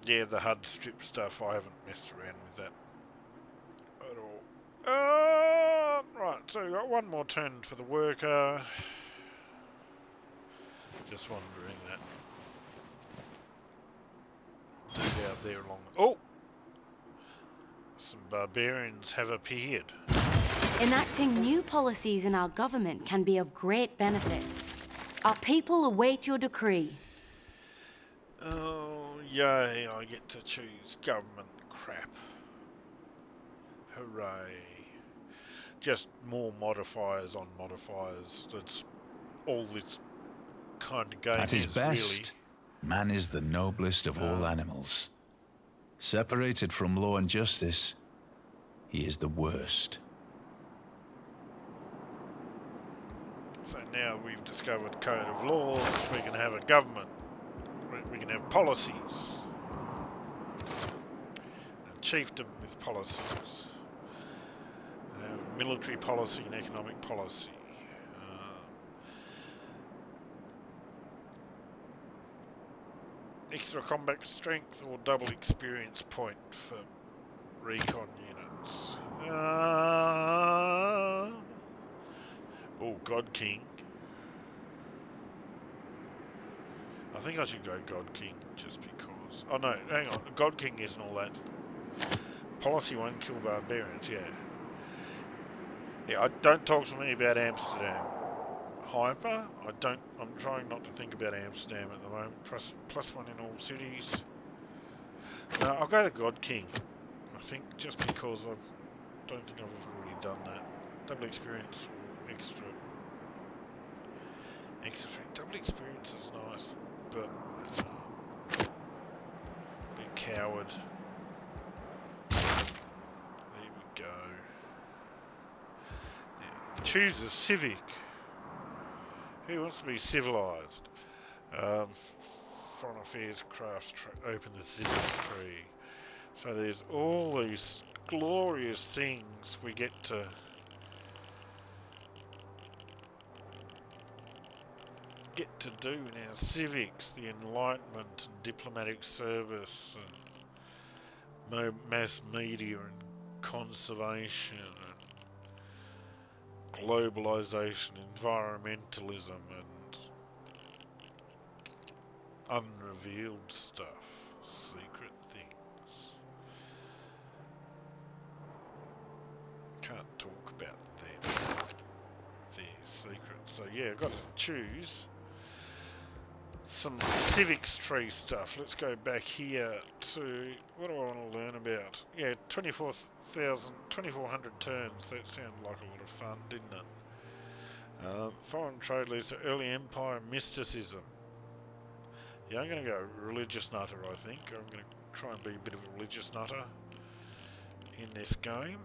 Yeah, the HUD strip stuff, I haven't messed around with that at all. Right, so we've got 1 more turn for the worker. Just wondering that. Dude out there along the... Oh! Some barbarians have appeared. Enacting new policies in our government can be of great benefit. Our people await your decree. Oh, yay, I get to choose government crap. Hooray. Just more modifiers on modifiers. That's all this kind of game At his is, best, man is the noblest of all animals. Separated from law and justice, he is the worst. So now we've discovered code of laws, we can have a government, we can have policies, a chiefdom with policies, military policy and economic policy. Extra combat strength or double experience point for recon units. Oh, God King. I think I should go God King just because. Oh no, hang on. God King isn't all that. Policy 1, kill barbarians, yeah. Yeah, don't talk to me about Amsterdam. Hyper? I'm trying not to think about Amsterdam at the moment. Plus 1 in all cities. No, I'll go to God King. I think just because I don't think I've already done that. Double experience or extra. Double experience is nice, but be a coward. There we go. Now, choose a civic. Who wants to be civilized? Foreign Affairs crafts open the civics tree. So there's all these glorious things we get to do in our civics, the enlightenment and diplomatic service and mass media and conservation and globalization, environmentalism, and unrevealed stuff, secret things. Can't talk about them. They're secret. So yeah, I've got to choose some civics tree stuff. Let's go back here to, what do I want to learn about? Yeah, 2400 turns. That sounded like a lot of fun, didn't it? Foreign trade leads to early empire mysticism. Yeah, I'm going to go religious nutter, I think. I'm going to try and be a bit of a religious nutter in this game.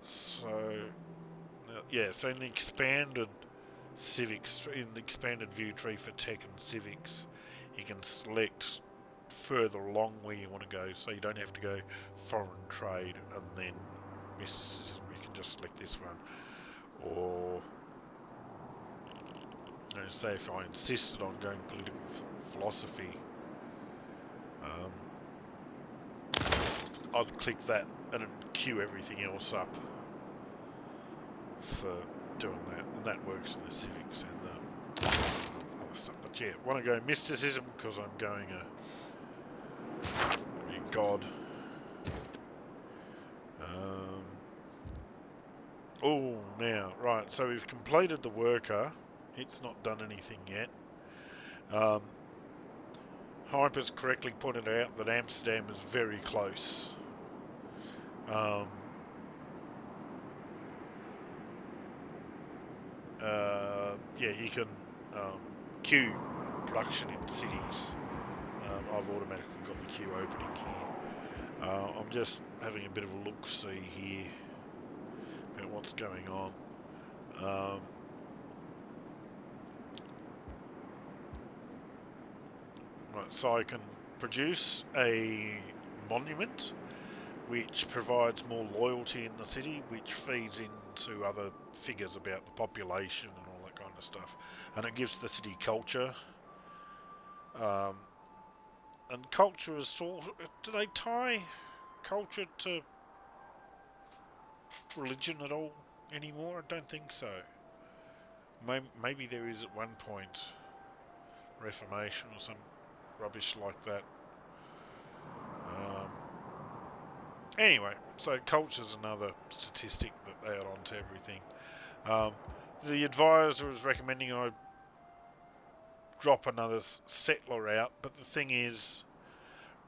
So, yeah, so in the expanded civics, in the expanded view tree for tech and civics, you can select further along where you want to go, so you don't have to go foreign trade and then mysticism. You can just select this one, or say if I insisted on going political philosophy, I'd click that and it'd queue everything else up for doing that, and that works in the civics and other stuff. But yeah, want to go mysticism because I'm going a god. Oh, now right. So we've completed the worker. It's not done anything yet. Hyper's correctly pointed out that Amsterdam is very close. Yeah, you can queue production in cities. I've automatically got the queue opening here. I'm just having a bit of a look-see here about what's going on. Right, so I can produce a monument which provides more loyalty in the city, which feeds into other figures about the population and all that kind of stuff. And it gives the city culture. And culture is sort of, do they tie culture to religion at all anymore? I don't think so. Maybe there is at one point Reformation or some rubbish like that. Anyway, so culture's another statistic that they add on to everything. The advisor is recommending I drop another settler out, but the thing is,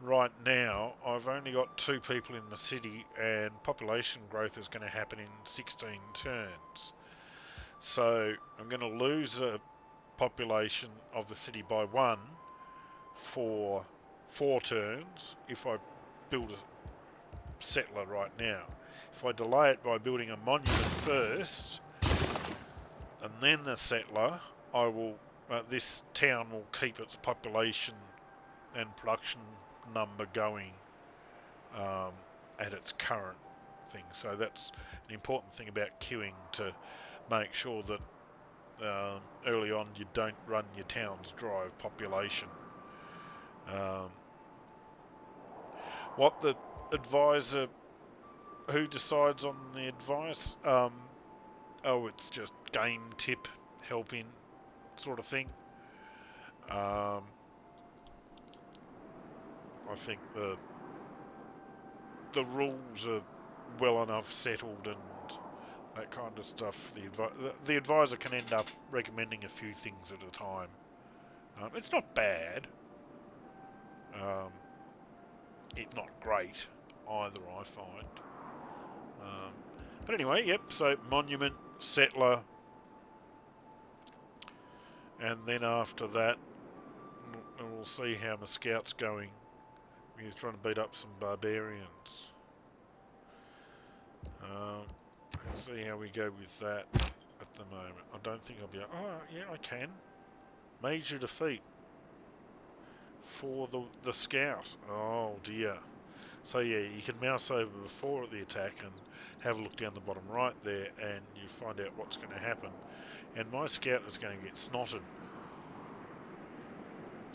right now I've only got 2 people in the city and population growth is going to happen in 16 turns. So I'm going to lose a population of the city by 1 for 4 turns if I build a settler right now. If I delay it by building a monument first and then the settler, I will this town will keep its population and production number going at its current thing. So that's an important thing about queuing, to make sure that early on you don't run your towns dry of population. What the advisor, who decides on the advice? Oh, it's just game tip helping sort of thing. I think the rules are well enough settled and that kind of stuff. The advisor can end up recommending a few things at a time. It's not bad. It's not great either, I find. But anyway, yep, so monument, settler, and then after that, we'll see how my scout's going. He's trying to beat up some barbarians. Let's see how we go with that at the moment. I don't think I'll be able... Oh, yeah, I can. Major defeat for the scout. Oh, dear. So, yeah, you can mouse over before the attack and have a look down the bottom right there and you find out what's going to happen. And my scout is going to get snotted.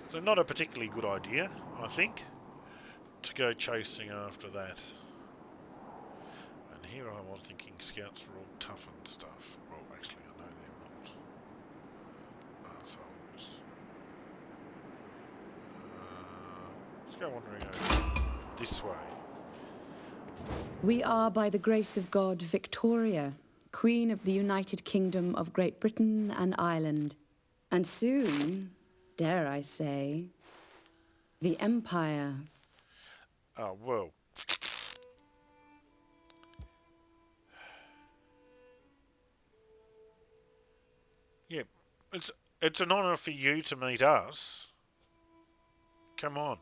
So not a particularly good idea, I think, to go chasing after that. And here I was thinking scouts were all tough and stuff. Well, actually, I know they're not. Assholes. Let's go wandering over this way. We are, by the grace of God, Victoria, Queen of the United Kingdom of Great Britain and Ireland. And soon, dare I say, the Empire. Oh, well. Yeah, it's an honour for you to meet us. Come on.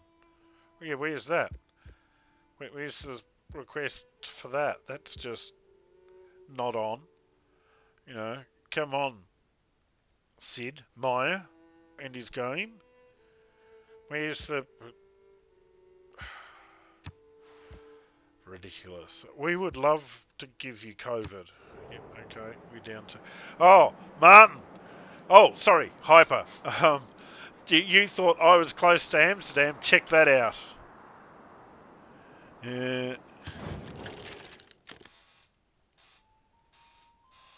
Yeah, where's that? Where's the request for that? That's just not on. You know, come on, Sid Meier and his game. Where's the... Ridiculous. We would love to give you COVID. Yep, okay, we're down to... Oh, Martin! Oh, sorry, Hyper. You thought I was close to Amsterdam. Check that out.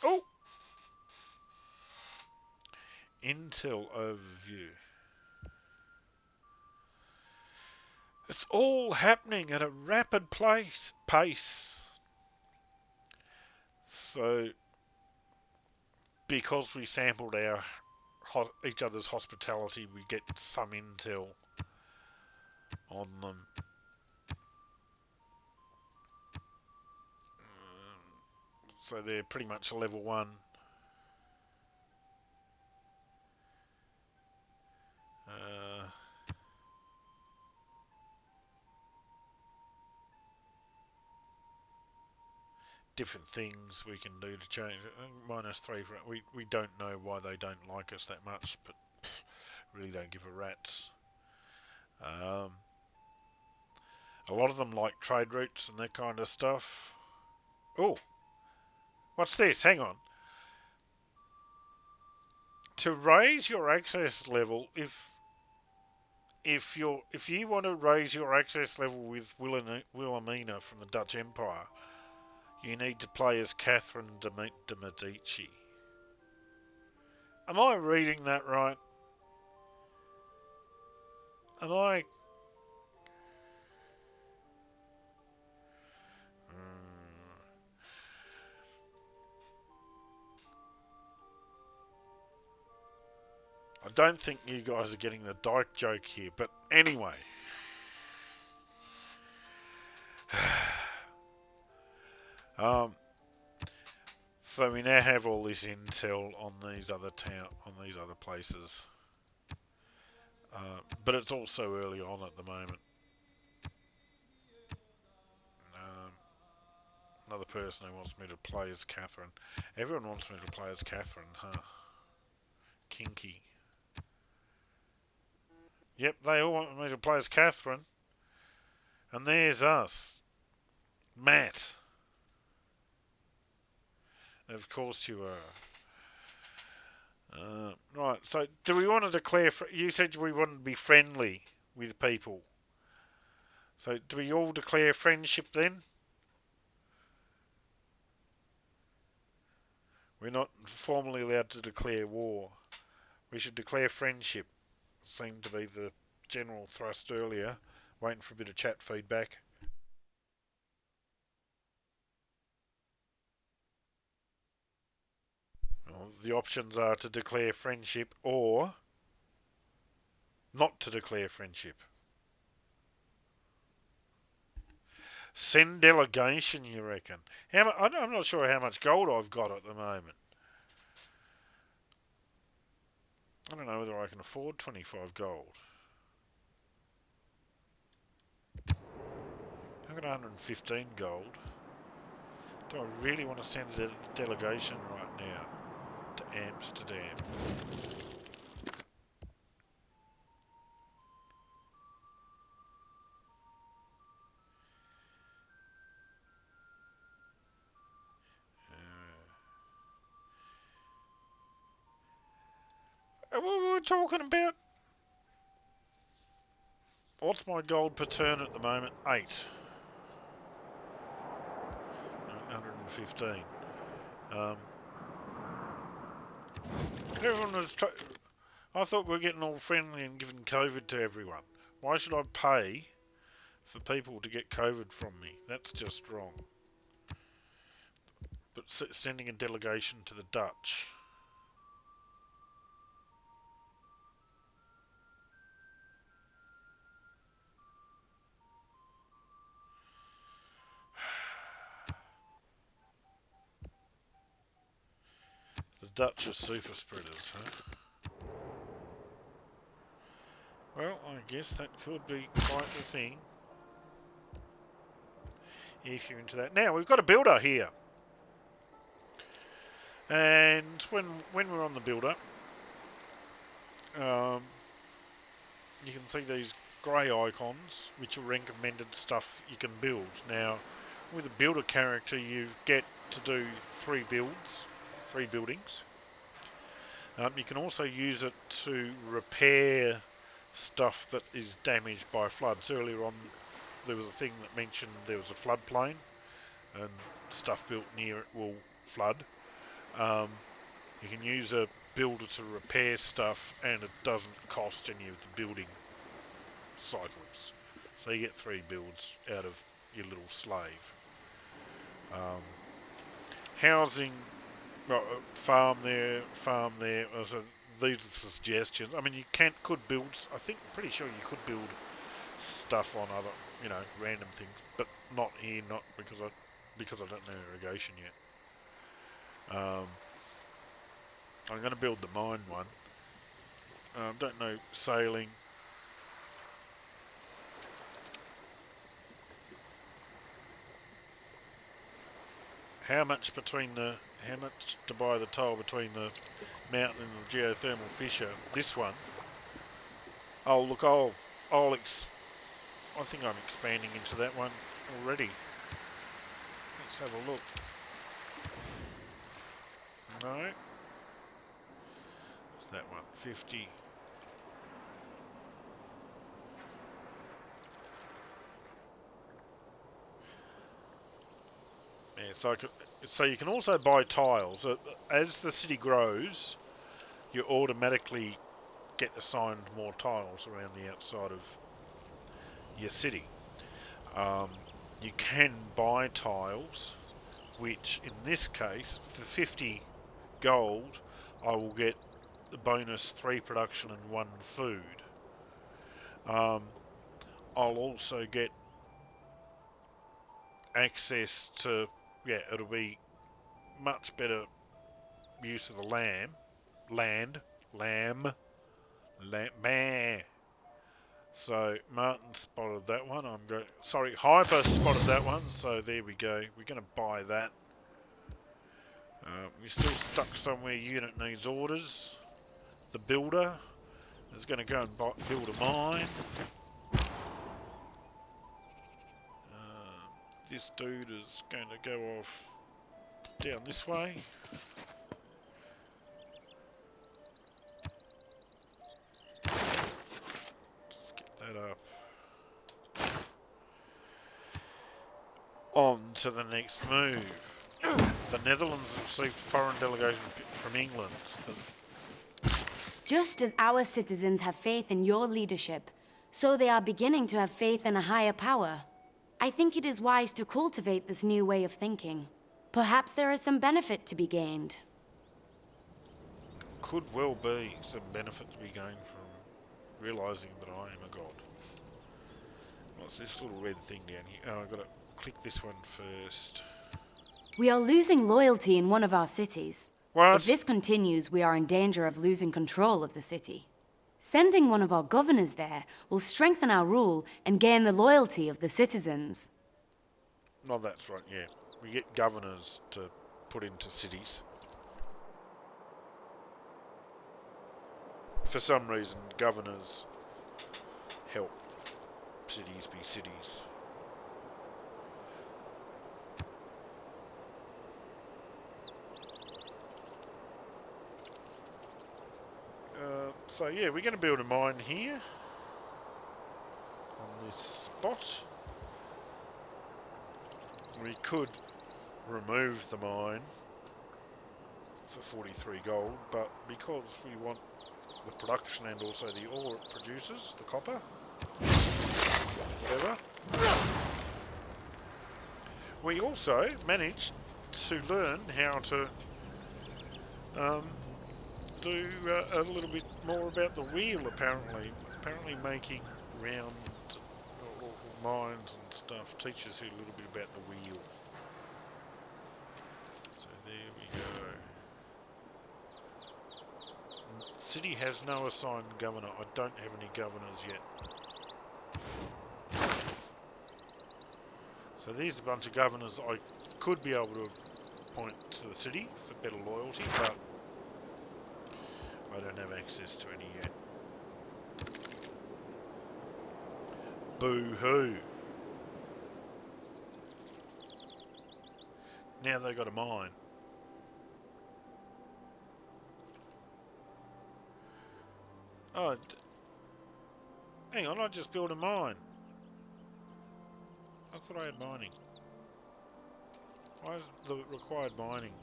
Oh! Intel overview. It's all happening at a rapid pace. So, because we sampled our each other's hospitality, we get some intel on them. So they're pretty much a level 1. Different things we can do to change it. -3 for it. We don't know why they don't like us that much, but really don't give a rat's. A lot of them like trade routes and that kind of stuff. Oh, what's this? Hang on. To raise your access level, if you want to raise your access level with Wilhelmina from the Dutch Empire, you need to play as Catherine de Medici. Am I reading that right? Am I... I don't think you guys are getting the Dyke joke here, but anyway. So we now have all this intel on these other places, but it's also early on at the moment. Another person who wants me to play as Catherine. Everyone wants me to play as Catherine, huh? Kinky. Yep, they all want me to play as Catherine. And there's us. Matt. Of course you are. Right, so do we want to declare... You said we want to be friendly with people. So do we all declare friendship then? We're not formally allowed to declare war. We should declare friendship. Seemed to be the general thrust earlier. Waiting for a bit of chat feedback. Well, the options are to declare friendship or not to declare friendship. Send delegation, you reckon? I'm not sure how much gold I've got at the moment. I don't know whether I can afford 25 gold. I've got 115 gold. Do I really want to send a delegation right now to Amsterdam? What were we talking about? What's my gold per turn at the moment? 8. 15. Everyone was. I thought we were getting all friendly and giving COVID to everyone. Why should I pay for people to get COVID from me? That's just wrong. But sending a delegation to the Dutch. The Dutch are super spreaders, huh? Well, I guess that could be quite the thing. If you're into that. Now, we've got a builder here. And when we're on the builder, you can see these grey icons, which are recommended stuff you can build. Now, with a builder character, you get to do 3 buildings. You can also use it to repair stuff that is damaged by floods. Earlier on, there was a thing that mentioned there was a floodplain, and stuff built near it will flood. You can use a builder to repair stuff, and it doesn't cost any of the building cycles. So you get 3 builds out of your little slave. Housing, well, farm there. So these are suggestions. I mean, you could build. Pretty sure you could build stuff on other, random things, but not here. Not because I don't know irrigation yet. I'm going to build the mine one. Don't know sailing. How much to buy the tile between the mountain and the geothermal fissure? This one. Oh look, I think I'm expanding into that one already. Let's have a look. No. It's that one, 50. Yeah, so you can also buy tiles. As the city grows, you automatically get assigned more tiles around the outside of your city. You can buy tiles, which in this case, for 50 gold, I will get the bonus 3 production and 1 food. I'll also get access to, it'll be much better use of the land. So Martin spotted that one. Hyper spotted that one. So there we go. We're going to buy that. We're still stuck somewhere. Unit needs orders. The builder is going to go and build a mine. This dude is going to go off down this way. Just get that up. On to the next move. The Netherlands received foreign delegation from England. Just as our citizens have faith in your leadership, so they are beginning to have faith in a higher power. I think it is wise to cultivate this new way of thinking. Perhaps there is some benefit to be gained. Could well be some benefit to be gained from realising that I am a god. What's this little red thing down here? Oh, I've got to click this one first. We are losing loyalty in one of our cities. What? If this continues, we are in danger of losing control of the city. Sending one of our governors there will strengthen our rule and gain the loyalty of the citizens. No, that's right, yeah. We get governors to put into cities. For some reason, governors help cities be cities. So yeah, we're going to build a mine here on this spot. We could remove the mine for 43 gold, but because we want the production and also the ore it produces, the copper, whatever, we also managed to learn how to do a little bit more about the wheel, apparently. Apparently making round or mines and stuff teaches you a little bit about the wheel. So there we go. The city has no assigned governor. I don't have any governors yet. So there's a bunch of governors I could be able to appoint to the city for better loyalty, but I don't have access to any yet. Boo-hoo. Now they got a mine. Oh, hang on, I just built a mine. I thought I had mining. Why is the required mining?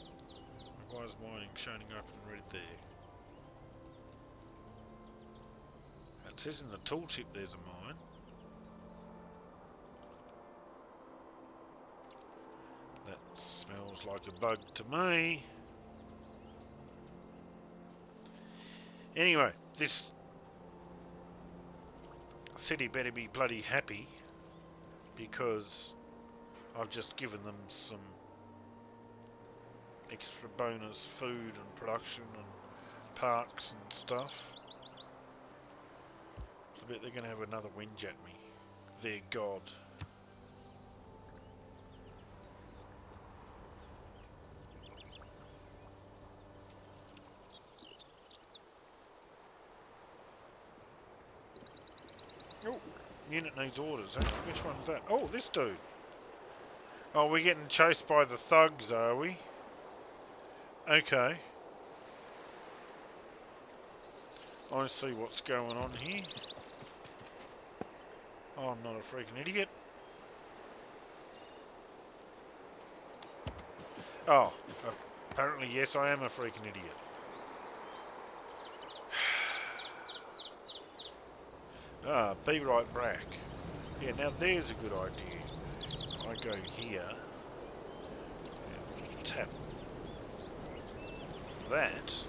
Requires mining showing up in red there. It says in the tooltip there's a mine. That smells like a bug to me. Anyway, this city better be bloody happy, because I've just given them some extra bonus food and production and parks and stuff. I bet they're going to have another whinge at me. Their god. Oh, unit needs orders. Which one's that? Oh, this dude. Oh, we're getting chased by the thugs, are we? Okay. I see what's going on here. Oh, I'm not a freaking idiot. Oh, apparently yes, I am a freaking idiot. Ah, be right back. Yeah, now there's a good idea. I go here and tap that.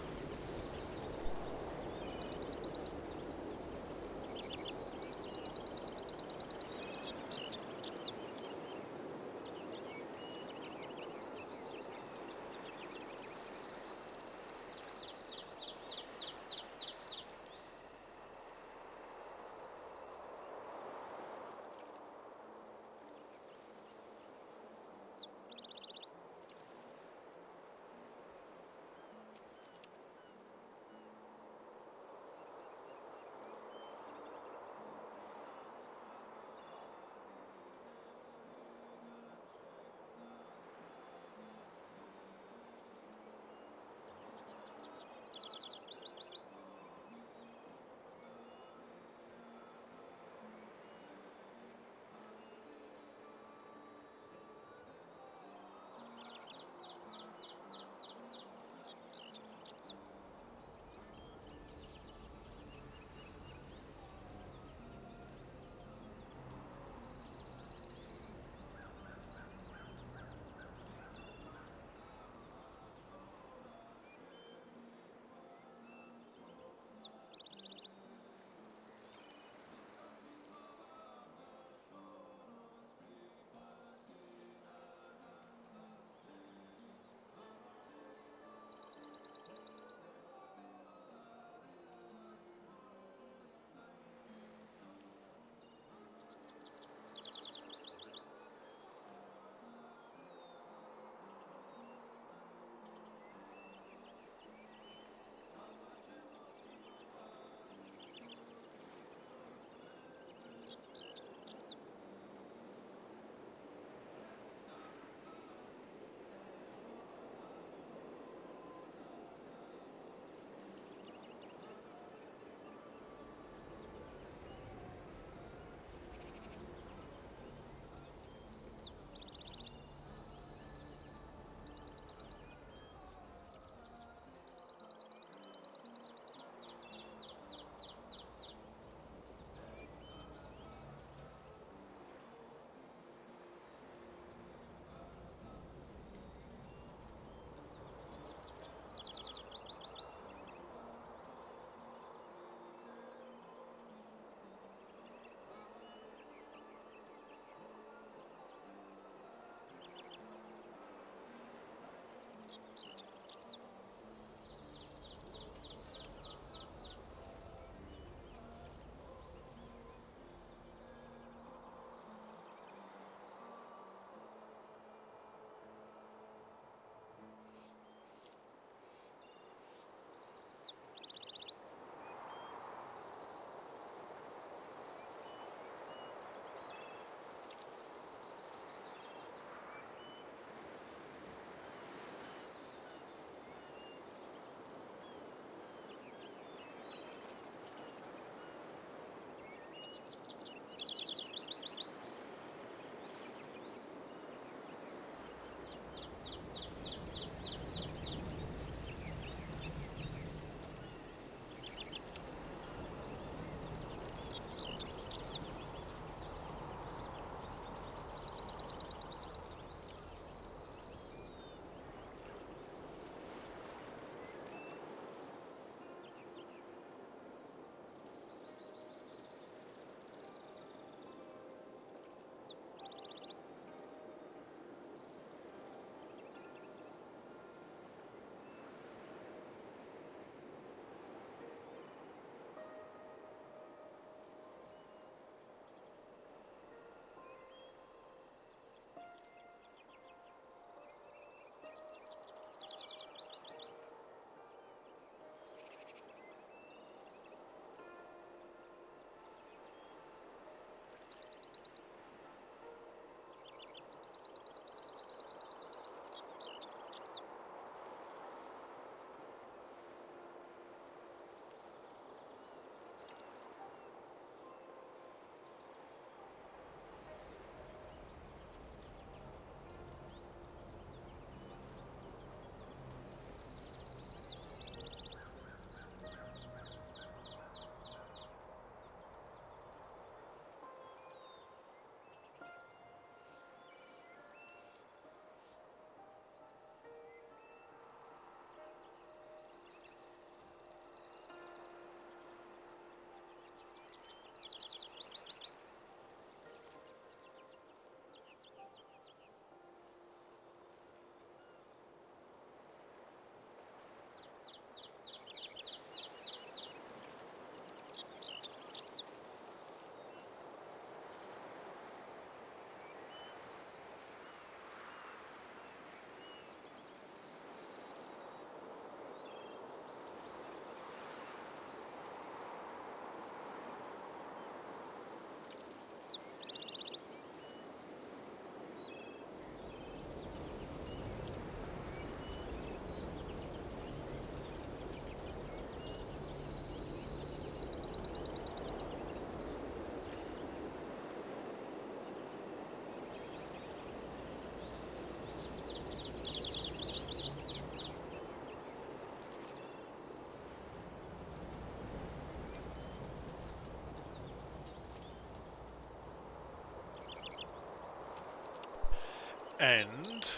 And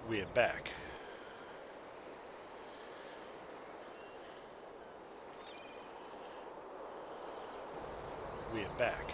we're back. We're back.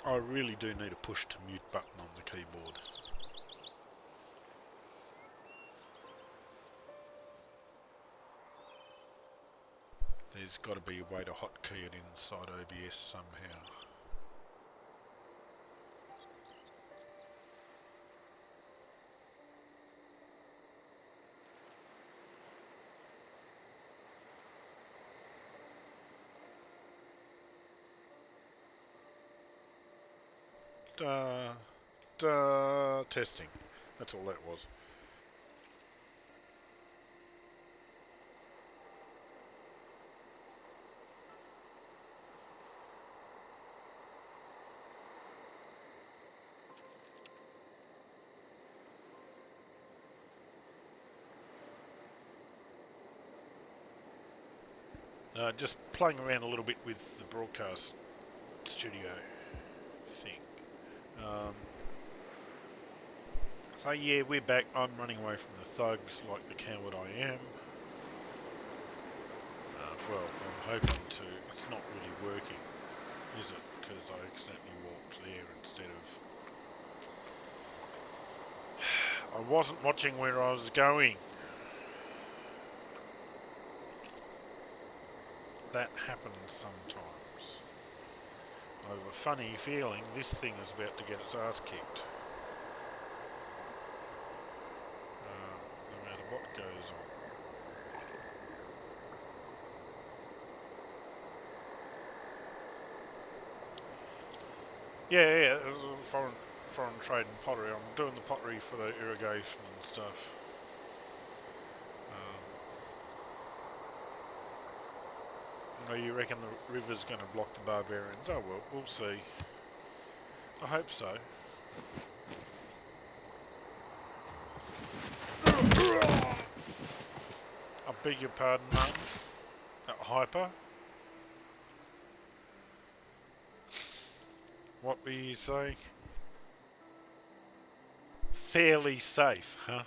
I really do need a push to mute button on the keyboard. There's got to be a way to hotkey it inside OBS somehow. Testing. That's all that was. Just playing around a little bit with the broadcast studio thing. So yeah, we're back. I'm running away from the thugs like the coward I am. Well, I'm hoping to. It's not really working, is it? Because I accidentally walked there instead of... I wasn't watching where I was going. That happens sometimes. I have a funny feeling this thing is about to get its ass kicked. No matter what goes on. Yeah, it was a foreign trade and pottery. I'm doing the pottery for the irrigation and stuff. Oh, you reckon the river's going to block the barbarians? Oh well, we'll see. I hope so. I beg your pardon, Martin. Hyper? What were you saying? Fairly safe, huh?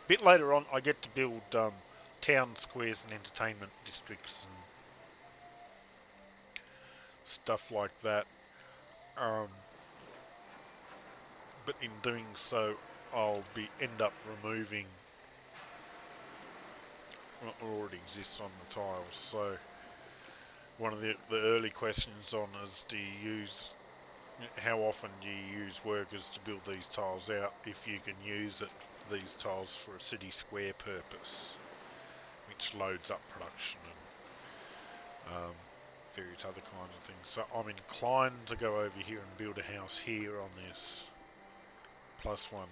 Bit later on, I get to build town squares and entertainment districts and stuff like that. But in doing so, I'll end up removing what already exists on the tiles. So one of the early questions on is, how often do you use workers to build these tiles out if you can use these tiles for a city square purpose, which loads up production and various other kinds of things. So I'm inclined to go over here and build a house here on this +1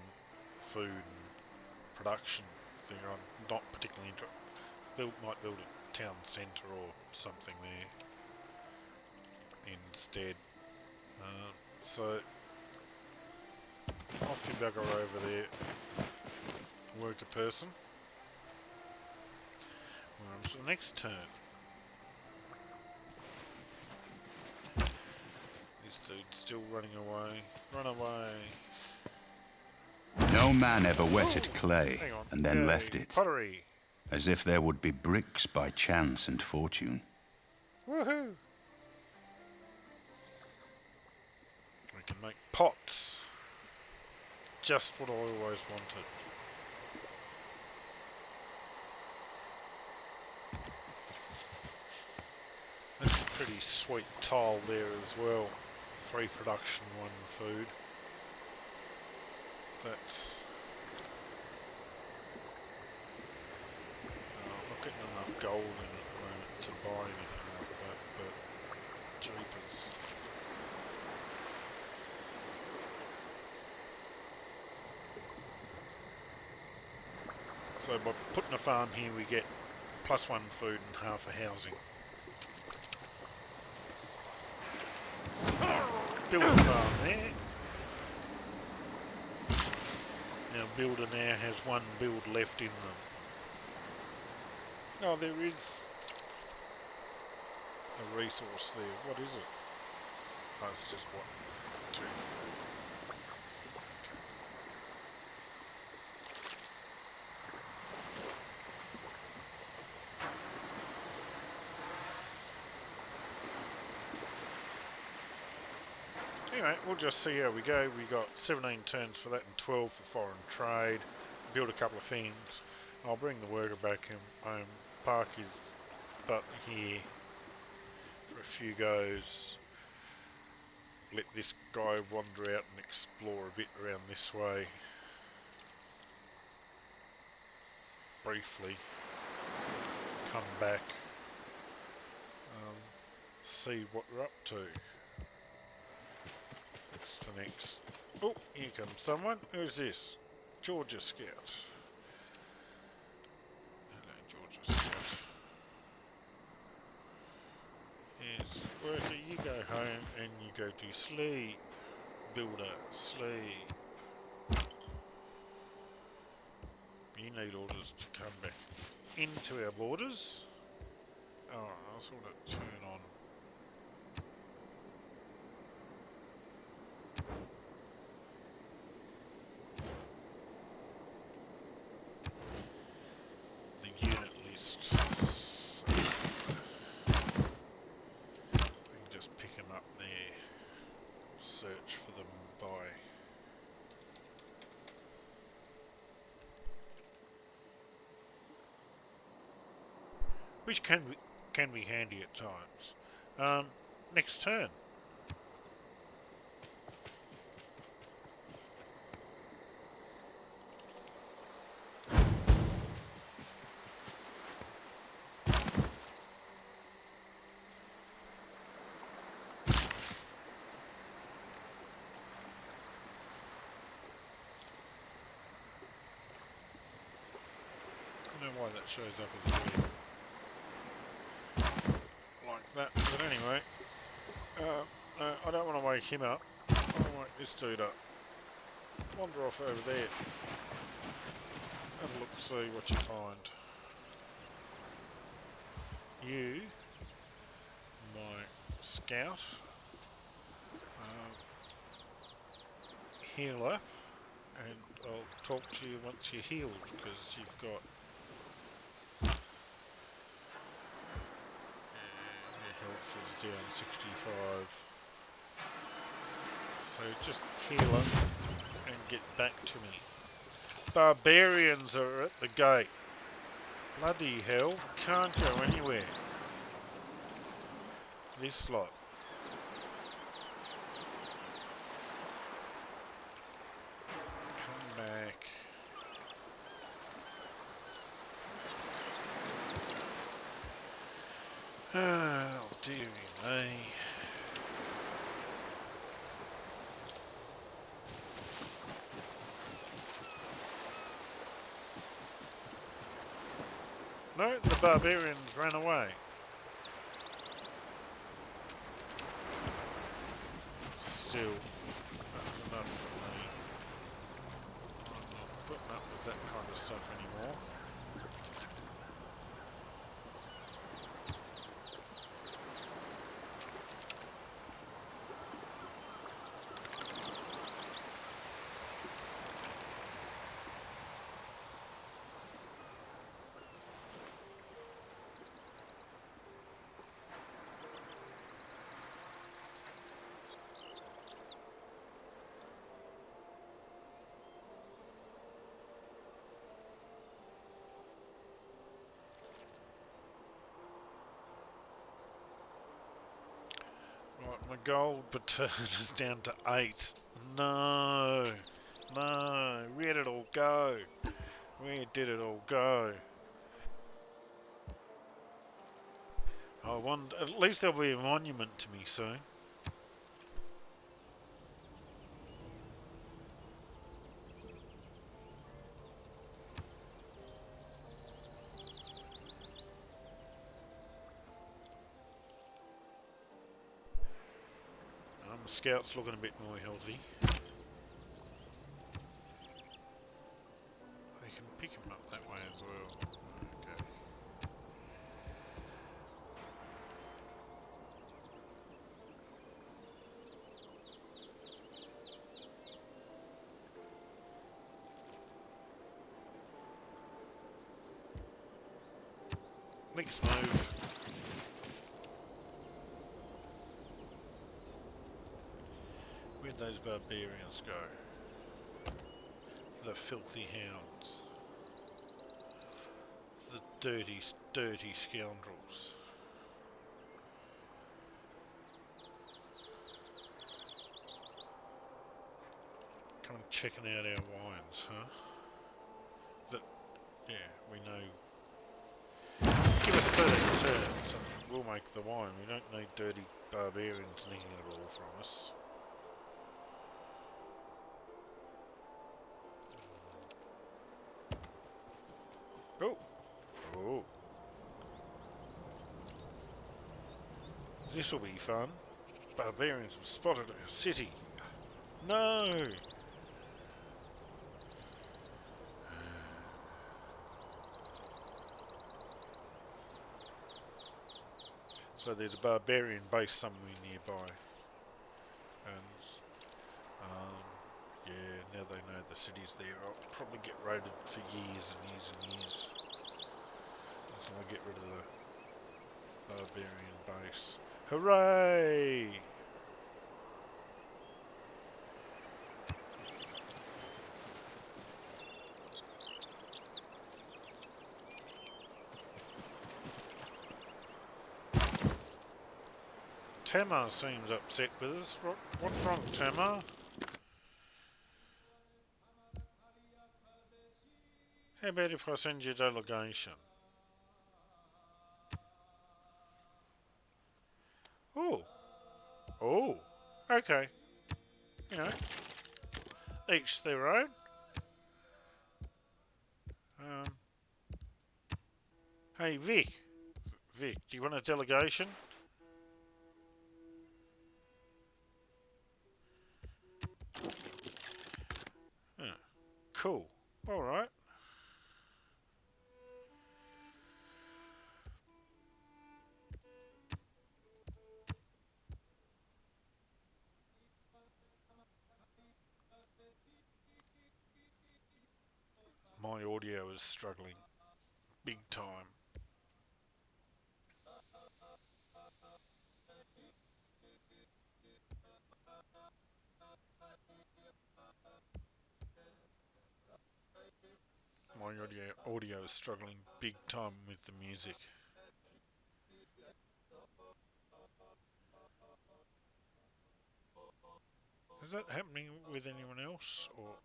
food and production thing. I'm not particularly interested. Might build a town centre or something there instead. So off you bugger over there, worker person. We're on to the next turn. This dude's still running away. Run away. No man ever wetted clay and then Yay, left it, pottery. as if there would be bricks by chance and fortune. Woohoo! can make pots. Just what I always wanted. That's a pretty sweet tile there as well. 3 production, 1 food. That's... I'm not getting enough gold in it at the moment to buy anything like that, but jeepers. So by putting a farm here we get +1 food and half a housing. Build a farm there. Now builder now has 1 build left in them. Oh, there is a resource there. What is it? Oh, it's just 1, 2, 4. Anyway, we'll just see how we go. We got 17 turns for that and 12 for foreign trade. Build a couple of things. I'll bring the worker back and park his butt here for a few goes. Let this guy wander out and explore a bit around this way. Briefly. Come back. See what we're up to. The next. Oh, here comes someone. Who's this? Georgia Scout. Hello, Georgia Scout. Yes, worker, you go home and you go to sleep. Builder, sleep. You need orders to come back into our borders. Oh, I'll sort of turn on. Which can be handy at times. Next turn. I don't know why that shows up as a weird. That, but anyway, no, I don't want to wake him up. I want to wake this dude up. Wander off over there. Have a look, see what you find. You, my scout, healer, and I'll talk to you once you're healed, because you've got is down 65. So just heal up and get back to me. Barbarians are at the gate. Bloody hell, can't go anywhere. This lot. Come back. Oh, dearie me. No, the barbarians ran away. Still, that's enough for me. I'm not putting up with that kind of stuff anymore. My gold return is down to 8. No. No. Where did it all go? Where did it all go? I wonder, at least there'll be a monument to me soon. The scout's looking a bit more healthy. They can pick him up that way as well. Okay. Next move. Where'd those barbarians go? The filthy hounds. The dirty, dirty scoundrels. Come and checking out our wines, huh? That, yeah, we know. Give us 13 turns and we'll make the wine. We don't need dirty barbarians nicking it all from us. Oh! Oh! This'll be fun. Barbarians have spotted our city. No! So there's a barbarian base somewhere nearby. And, yeah, now they know the city's there. I'll probably get raided for years and years and years until I get rid of the barbarian base. Hooray! Tamar seems upset with us. What's wrong, Tamar? How about if I send you a delegation? Oh. Oh. Okay. You know. Each their own. Hey, Vic. Vic, do you want a delegation? Cool. Alright. My audio is struggling. Big time. My audio is struggling big time with the music. Is that happening with anyone else, or?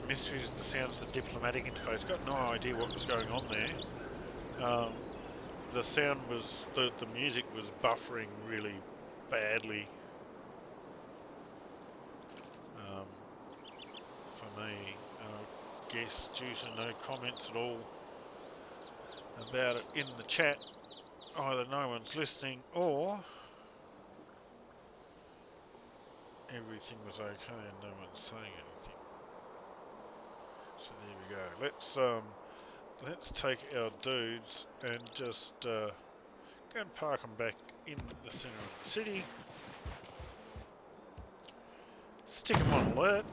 Mysteries the sounds of the diplomatic interface. Got no idea what was going on there. The sound was, the music was buffering really badly for me. I guess due to no comments at all about it in the chat. Either no one's listening or everything was okay and no one's saying anything. So there we go. let's take our dudes and just go and park them back in the centre of the city. Stick them on alert.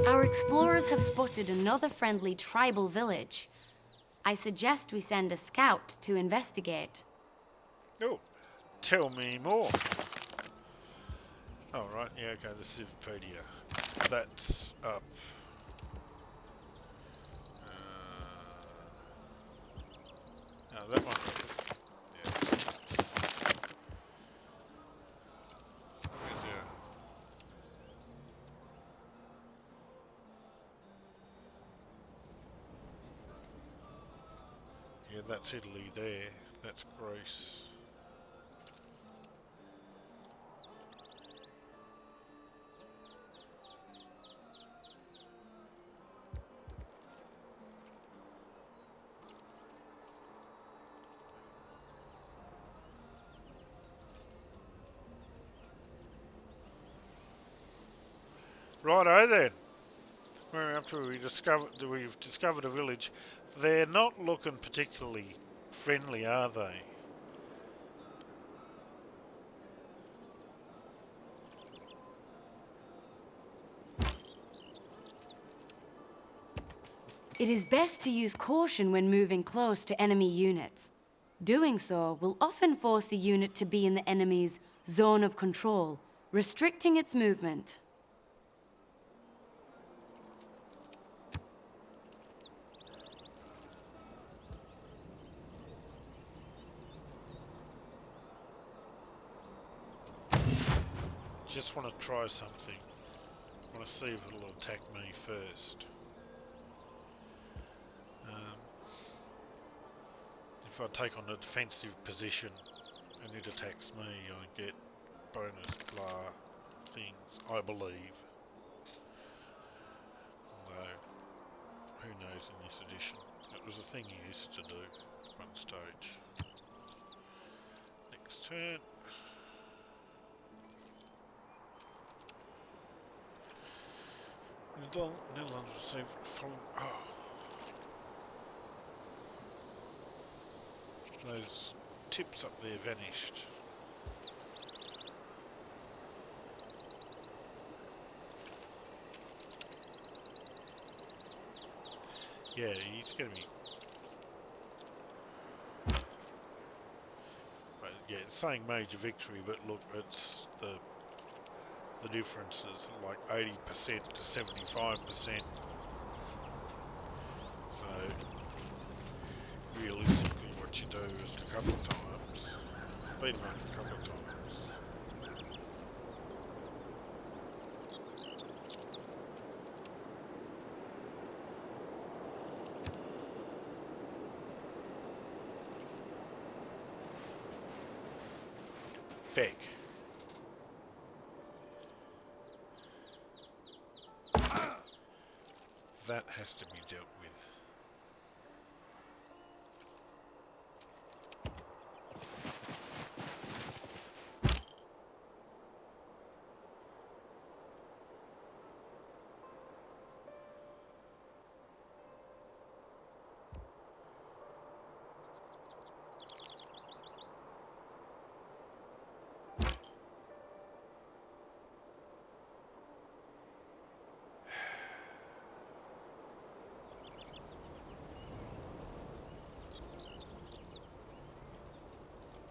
Our explorers have spotted another friendly tribal village. I suggest we send a scout to investigate. Oh, tell me more. Oh, right, yeah, okay, the Civpedia. That's up. No, that one. Yeah. Where's your... Yeah, that's Italy there. That's Greece. Righto then. We're up to we've discovered a village. They're not looking particularly friendly, are they? It is best to use caution when moving close to enemy units. Doing so will often force the unit to be in the enemy's zone of control, restricting its movement. Just want to try something. I want to see if it'll attack me first. If I take on a defensive position and it attacks me, I get bonus blah things, I believe. Although, who knows in this edition. It was a thing you used to do at one stage. Next turn. Netherlands received following... Oh. Those tips up there vanished. Yeah, he's going to be... Right, yeah, it's saying major victory, but look, it's the difference is like 80% to 75%. So, realistically, what you do is a couple of times, beat them up a couple of times. Fake. That has to be dealt with.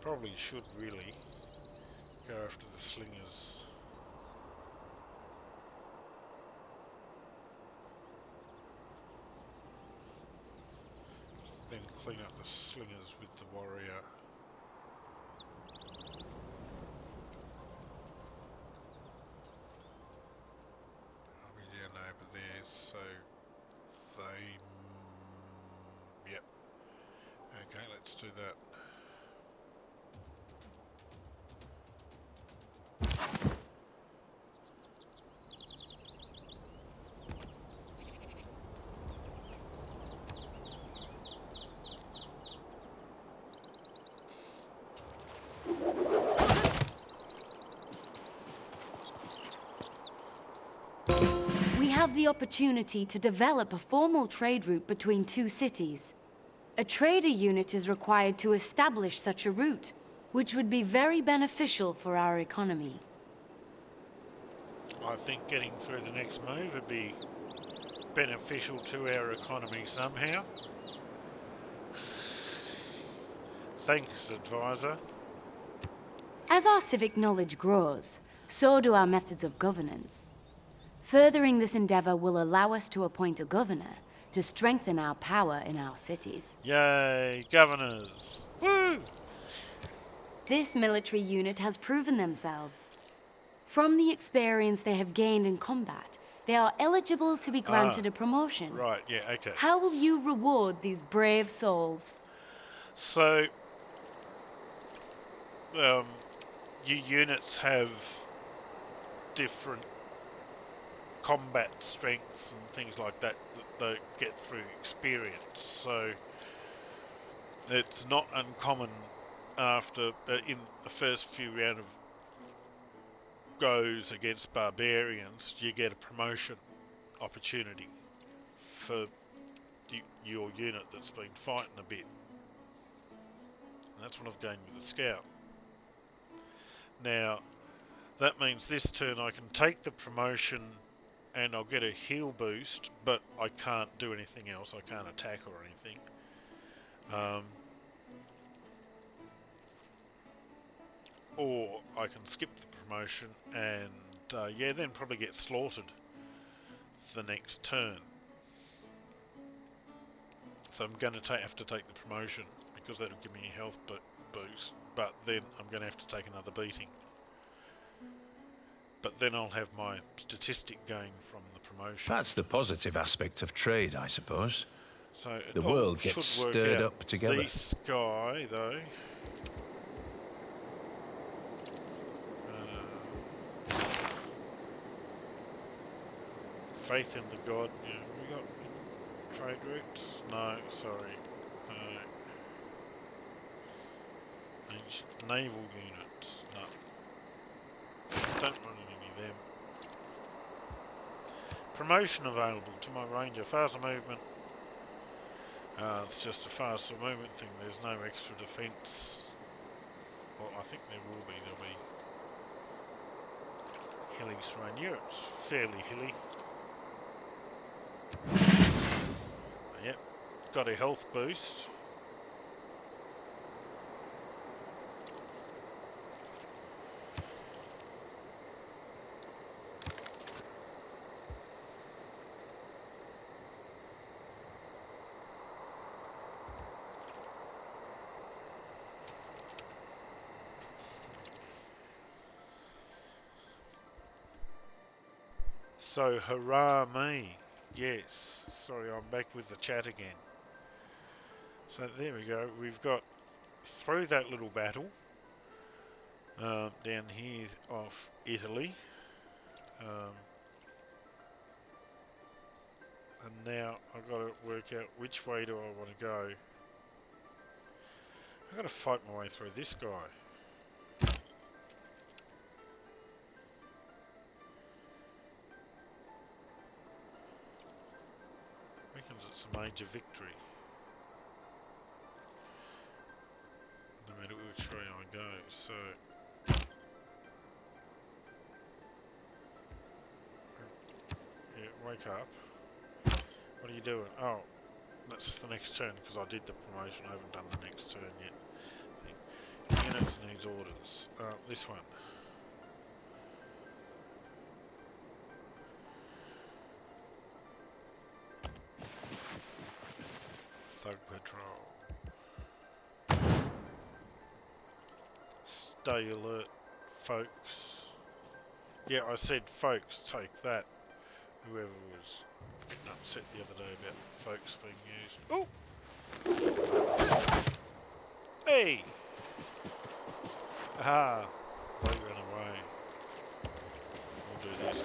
Probably should really go after the slingers. Then clean up the slingers with the warrior. I'll be down over there, so they... yep. Okay, let's do that. have the opportunity to develop a formal trade route between two cities. A trader unit is required to establish such a route, which would be very beneficial for our economy. I think getting through the next move would be beneficial to our economy somehow. Thanks, advisor. As our civic knowledge grows, so do our methods of governance. Furthering this endeavor will allow us to appoint a governor to strengthen our power in our cities. Yay, governors! Woo! This military unit has proven themselves. From the experience they have gained in combat, they are eligible to be granted a promotion. Right, yeah, okay. How will you reward these brave souls? So, your units have different combat strengths and things like that they get through experience. So, it's not uncommon after, in the first few rounds of goes against barbarians, you get a promotion opportunity for your unit that's been fighting a bit. And that's what I've gained with the scout. Now, that means this turn I can take the promotion and I'll get a heal boost, but I can't do anything else. I can't attack or anything. Or I can skip the promotion and then probably get slaughtered the next turn. So I'm going to have to take the promotion because that'll give me a health boost, but then I'm going to have to take another beating. But then I'll have my statistic gain from the promotion. That's the positive aspect of trade, I suppose. So The world gets stirred up together. This guy, though. Faith in the god. Yeah, we got trade routes? No, sorry. Naval units. No. Don't run any of them. Promotion available to my ranger. Faster movement. It's just a faster movement thing. There's no extra defence. Well, I think there will be. There'll be hilly terrain. Europe's fairly hilly. Yep, got a health boost. So, hurrah me. Yes, sorry, I'm back with the chat again. So there we go, we've got through that little battle down here off Italy, and now I've got to work out which way do I want to go. I've got to fight my way through this guy. It's a major victory. No matter which way I go, so yeah, wake up. What are you doing? Oh, that's the next turn because I did the promotion. I haven't done the next turn yet. Units needs orders. This one. Thug patrol. Stay alert, folks. Yeah, I said folks, take that. Whoever was getting upset the other day about folks being used. Oh! Hey! Aha! They ran away. We'll do this.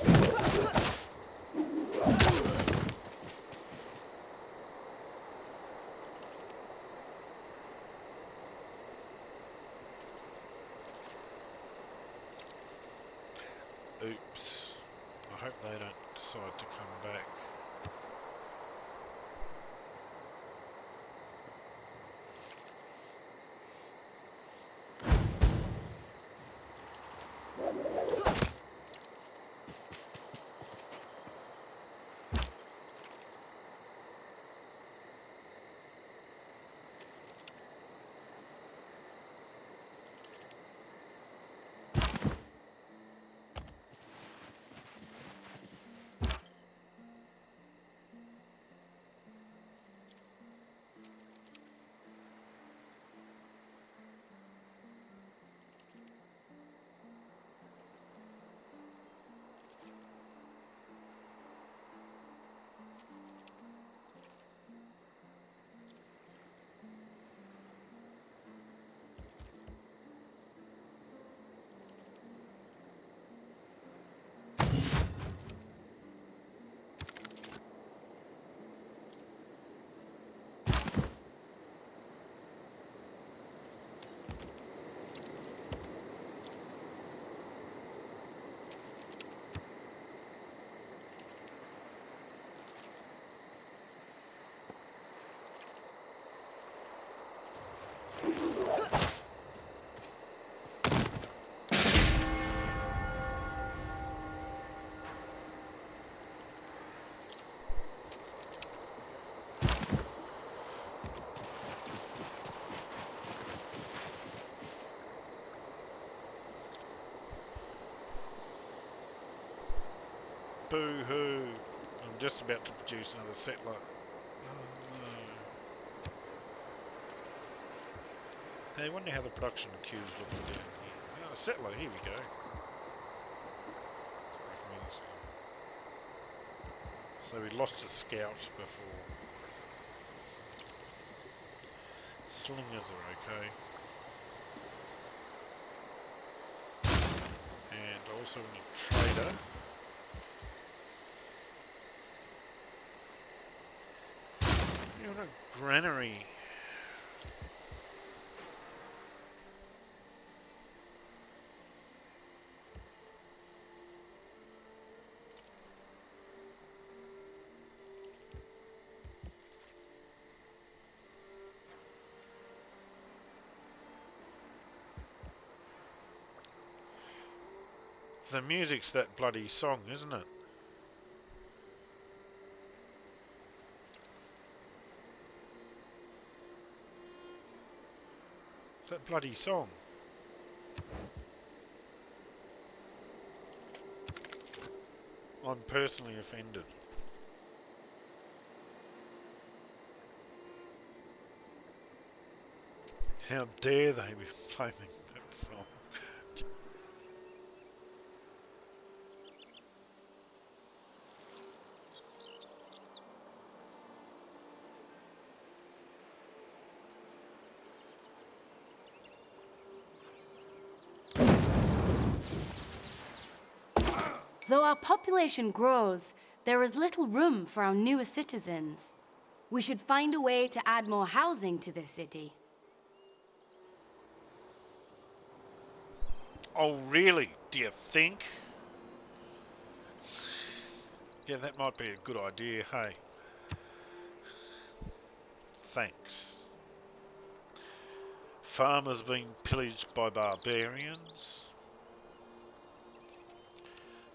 Oops. I hope they don't decide to come back. Boo-hoo! I'm just about to produce another settler. Oh no. Hey, I wonder how the production queue's looking down here. Oh, a settler, here we go. So we lost a scout before. Slingers are okay. And also we need a trader. You're a granary. The music's that bloody song, isn't it? It's that bloody song. I'm personally offended. How dare they be playing that song? Though our population grows, there is little room for our newest citizens. We should find a way to add more housing to this city. Oh really? Do you think? Yeah, that might be a good idea, hey. Thanks. Farmers being pillaged by barbarians.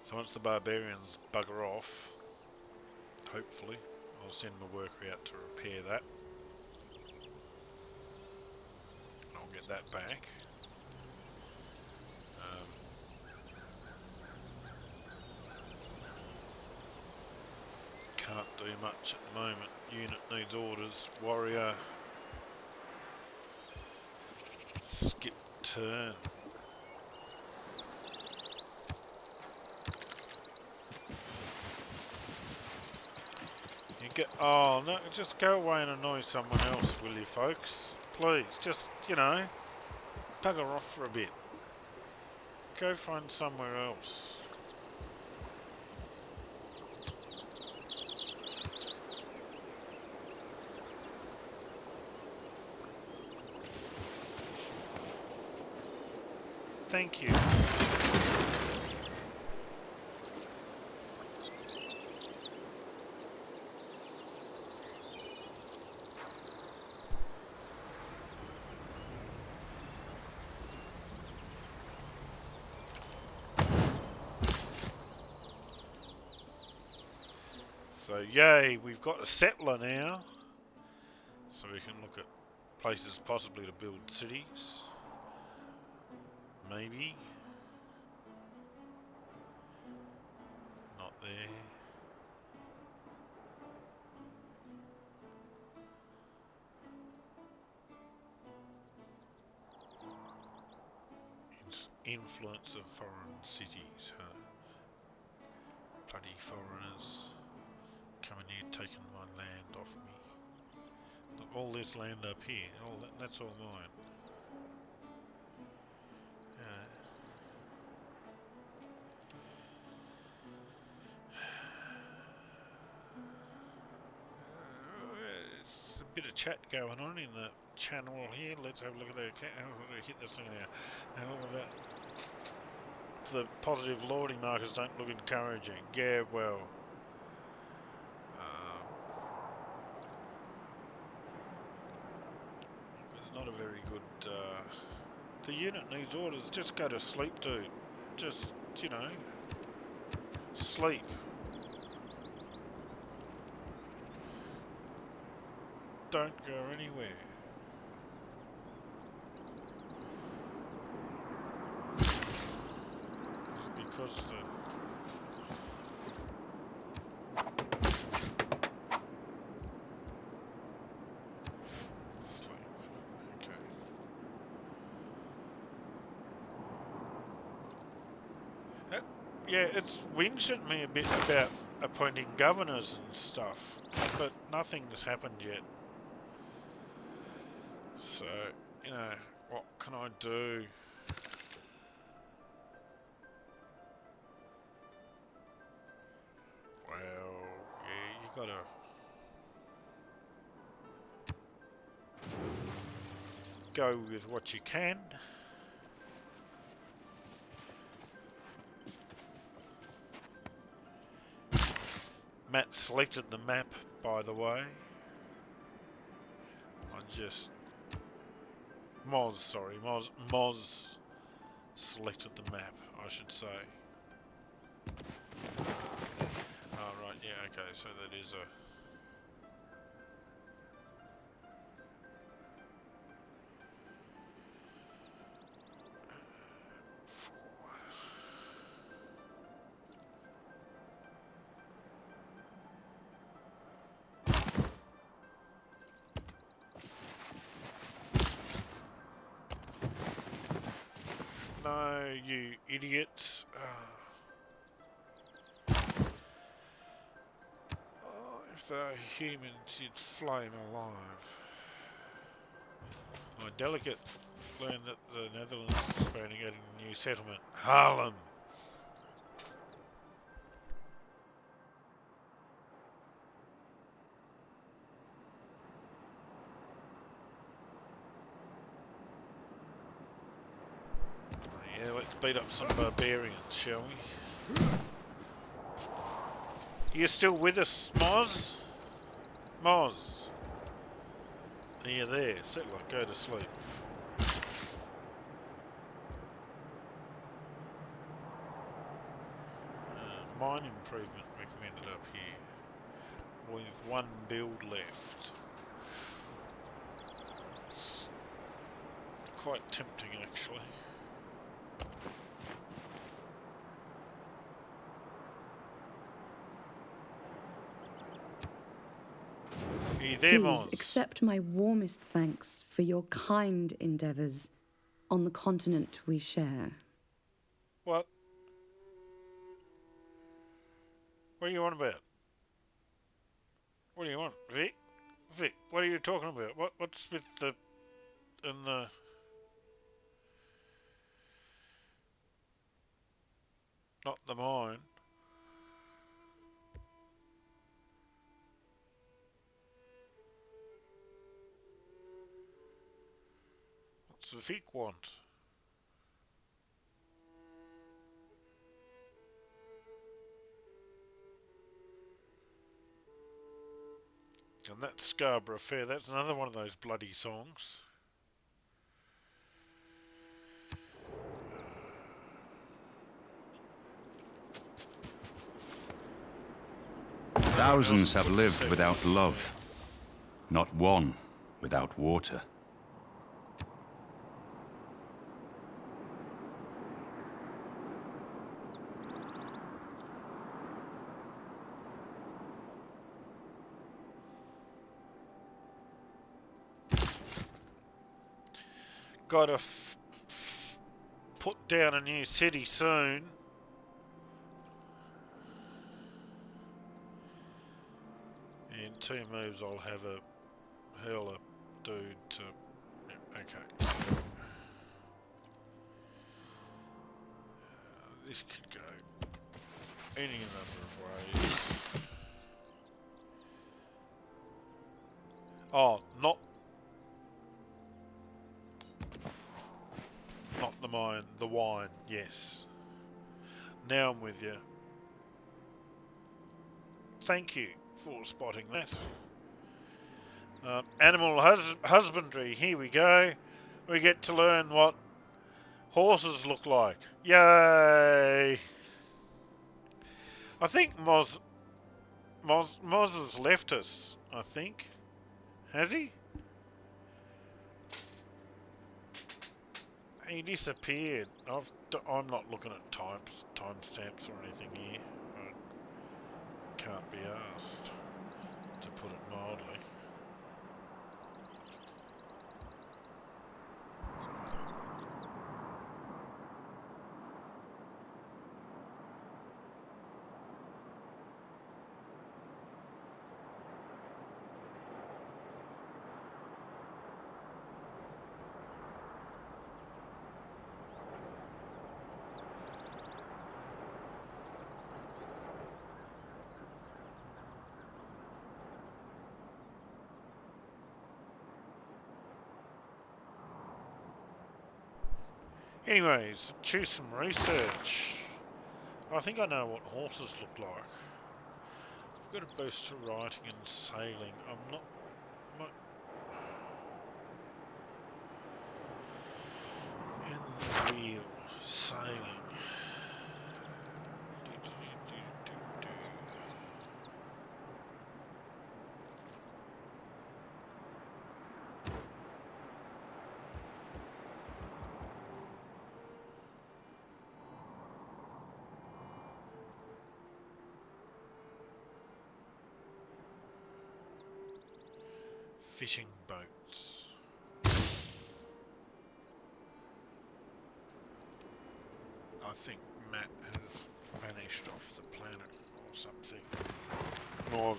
So once the barbarians bugger off, hopefully, I'll send my worker out to repair that. I'll get that back. Can't do much at the moment. Unit needs orders. Warrior. Skip turn. You get. Oh no! Just go away and annoy someone else, will you, folks? Please, just bugger off for a bit. Go find somewhere else. Thank you. So yay, we've got a settler now. So we can look at places possibly to build cities. Maybe. Not there. Influence of foreign cities, huh? Bloody foreigners coming here taking my land off me. Look, all this land up here, all that's all mine. There's a bit of chat going on in the channel here. Let's have a look at that. Hit this thing now. And look at that. The positive lording markers don't look encouraging. Yeah, well. It's not a very good. The unit needs orders. Just go to sleep, dude. Just, you know, sleep. Don't go anywhere. Because sleep. Okay. Yeah, it's whinged at me a bit about appointing governors and stuff, but nothing's happened yet. So, you know, what can I do? Well, yeah, you gotta... go with what you can. Matt selected the map, by the way. I just... Moz selected the map, I should say. Oh, right, yeah, okay, so that is a... No, you idiots. Oh, if they're humans, you'd flame alive. My delegate learned that the Netherlands is planning a new settlement. Haarlem. Yeah, let's beat up some barbarians, shall we? You still with us, Moz? Moz? Are you there? Settler, go to sleep. Mine improvement recommended up here. With one build left. It's quite tempting, actually. Are you there, Please Moz? accept my warmest thanks for your kind endeavours on the continent we share. What? What do you want about? What do you want, Vic? Vic, what are you talking about? What's with the... and the... not the mine? What's the Vic want? And that Scarborough Fair, that's another one of those bloody songs. Thousands have lived without love, not one without water. Gotta put down a new city soon. In 2 moves I'll have a hurler dude to... Yeah, okay. This could go any number of ways. Oh, not the mine, the wine, yes. Now I'm with you. Thank you for spotting that. Animal husbandry, here we go. We get to learn what horses look like. Yay! I think Moz has left us, I think. Has he? He disappeared. I'm not looking at timestamps or anything here. I can't be asked, to put it mildly. Anyways, choose some research. I think I know what horses look like. I've got a boost to writing and sailing. I'm not... In the wheel, sailing. Fishing boats. I think Matt has vanished off the planet or something. Moz.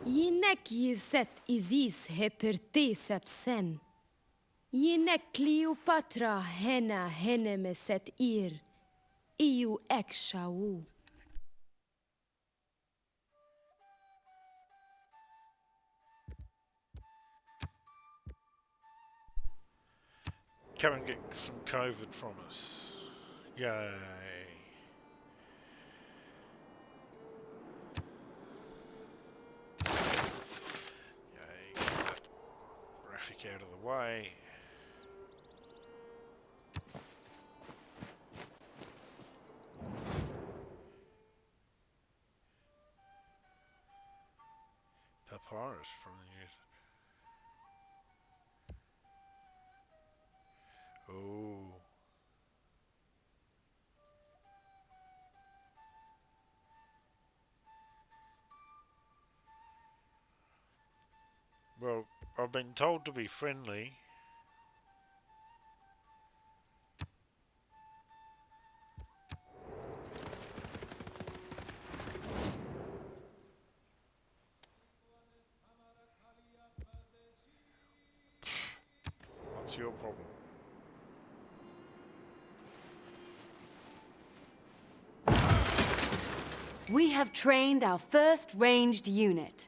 Jinek jizet izis hepertesep sen. Jinek Cleopatra hena henemeset ir. Iu ekshau. Come and get some COVID from us. Yay. Out of the way. Papyrus from the news. Oh. Well, I've been told to be friendly. What's your problem? We have trained our first ranged unit,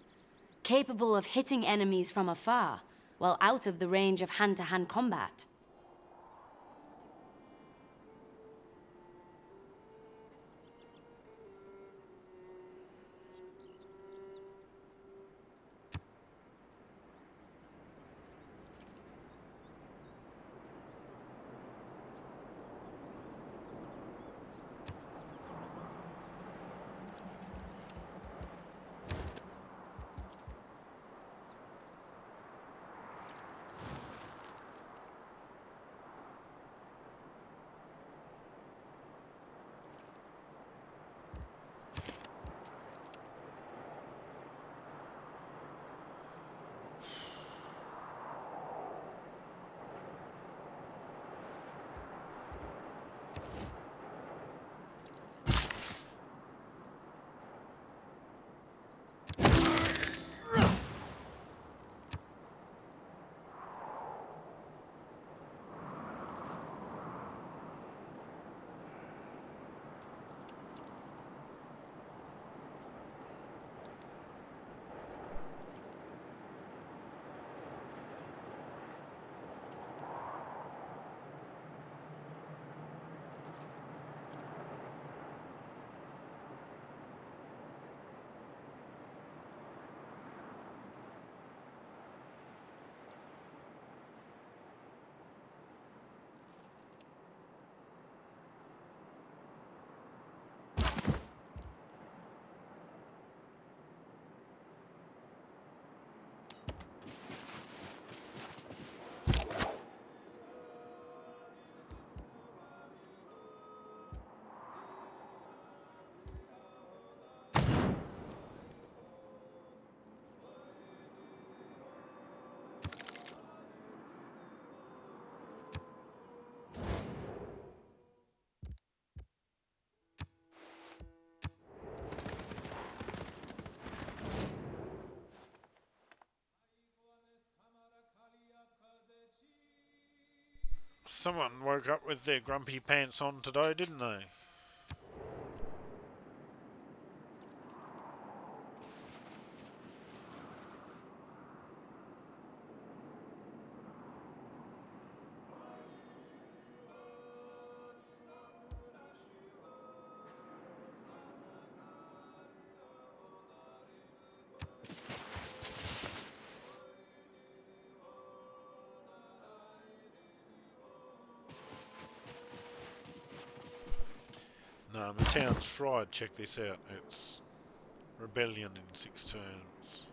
capable of hitting enemies from afar, while out of the range of hand-to-hand combat. Someone woke up with their grumpy pants on today, didn't they? No, the town's fried. Check this out. It's rebellion in 6 turns.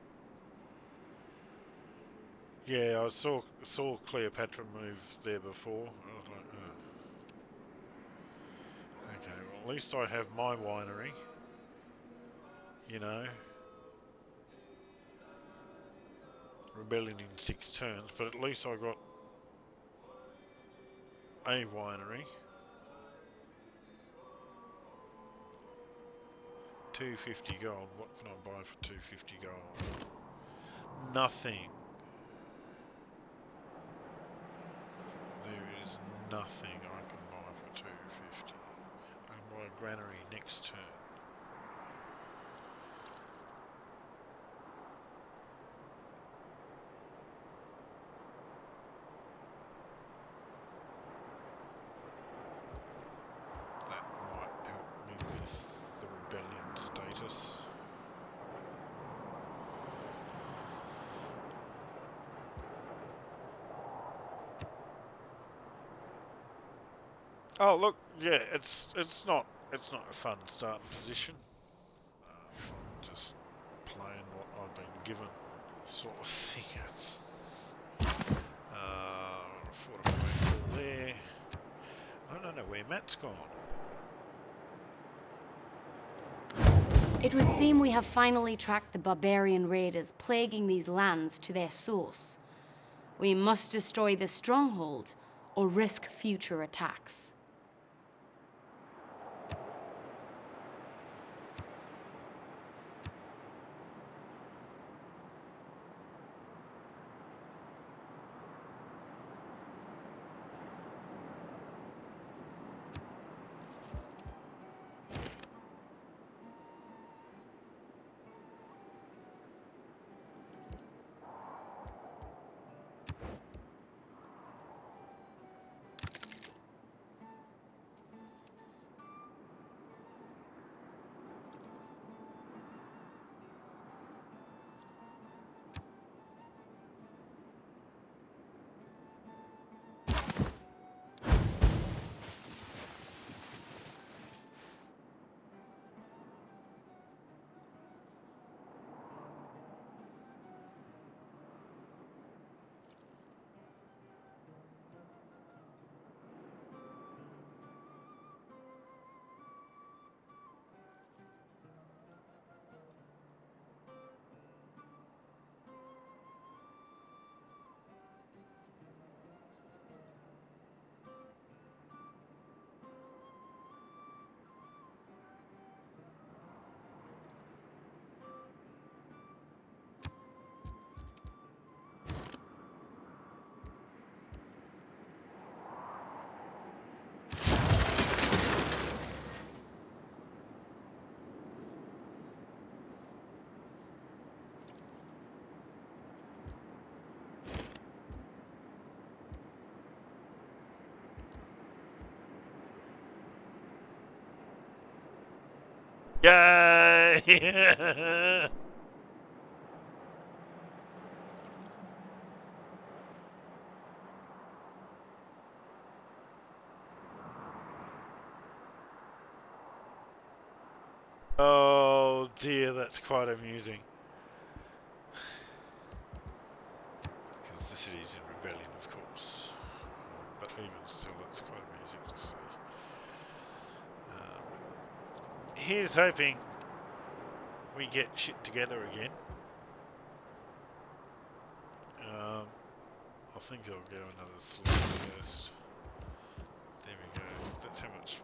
Yeah, I saw Cleopatra move there before. I was like, okay, well at least I have my winery. You know. Rebellion in 6 turns, but at least I got a winery. 250 gold. What can I buy for 250 gold? Nothing. There is nothing I can buy for 250. I can buy a granary next turn. That might help me with the rebellion status. Oh look, yeah, it's not a fun starting position. I'm just playing what I've been given, sort of thing. It's fortified wall there. I don't know where Matt's gone. It would seem we have finally tracked the barbarian raiders plaguing these lands to their source. We must destroy the stronghold or risk future attacks. Yay! Oh dear, that's quite amusing. Because the city's in rebellion, of course. But even still, that's quite amusing to see. Here's hoping we get shit together again. I think I'll go another sleep first. There we go. That's how much.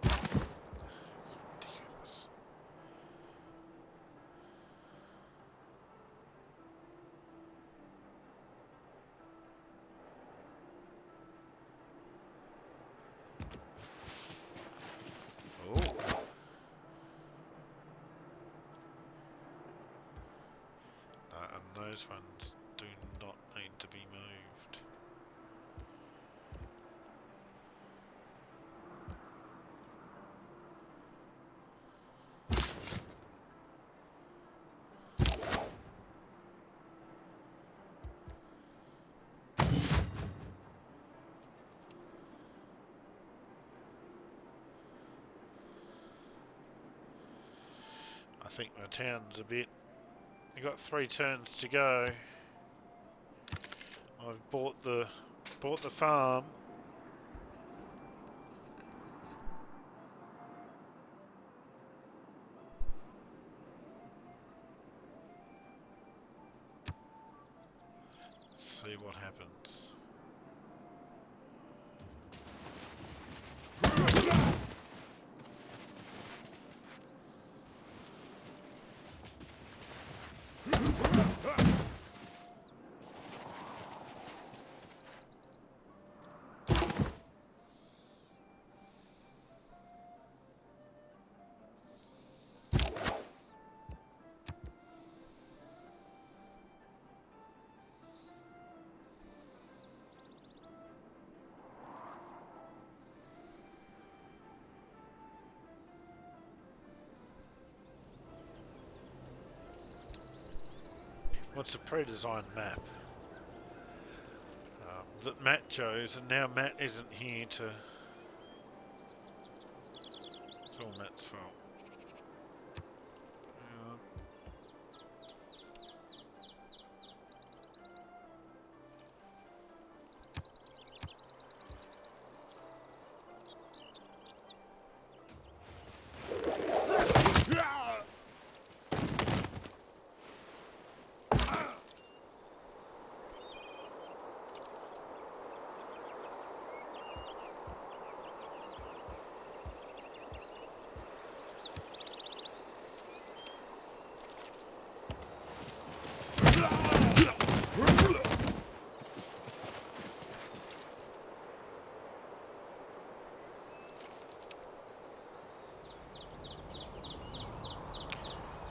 It's ridiculous. those ones do not need to be moved. I think my town's a bit... You've got 3 turns to go. I've bought the farm. See what happens. What's a pre-designed map? That Matt chose, and now Matt isn't here to... It's all Matt's fault.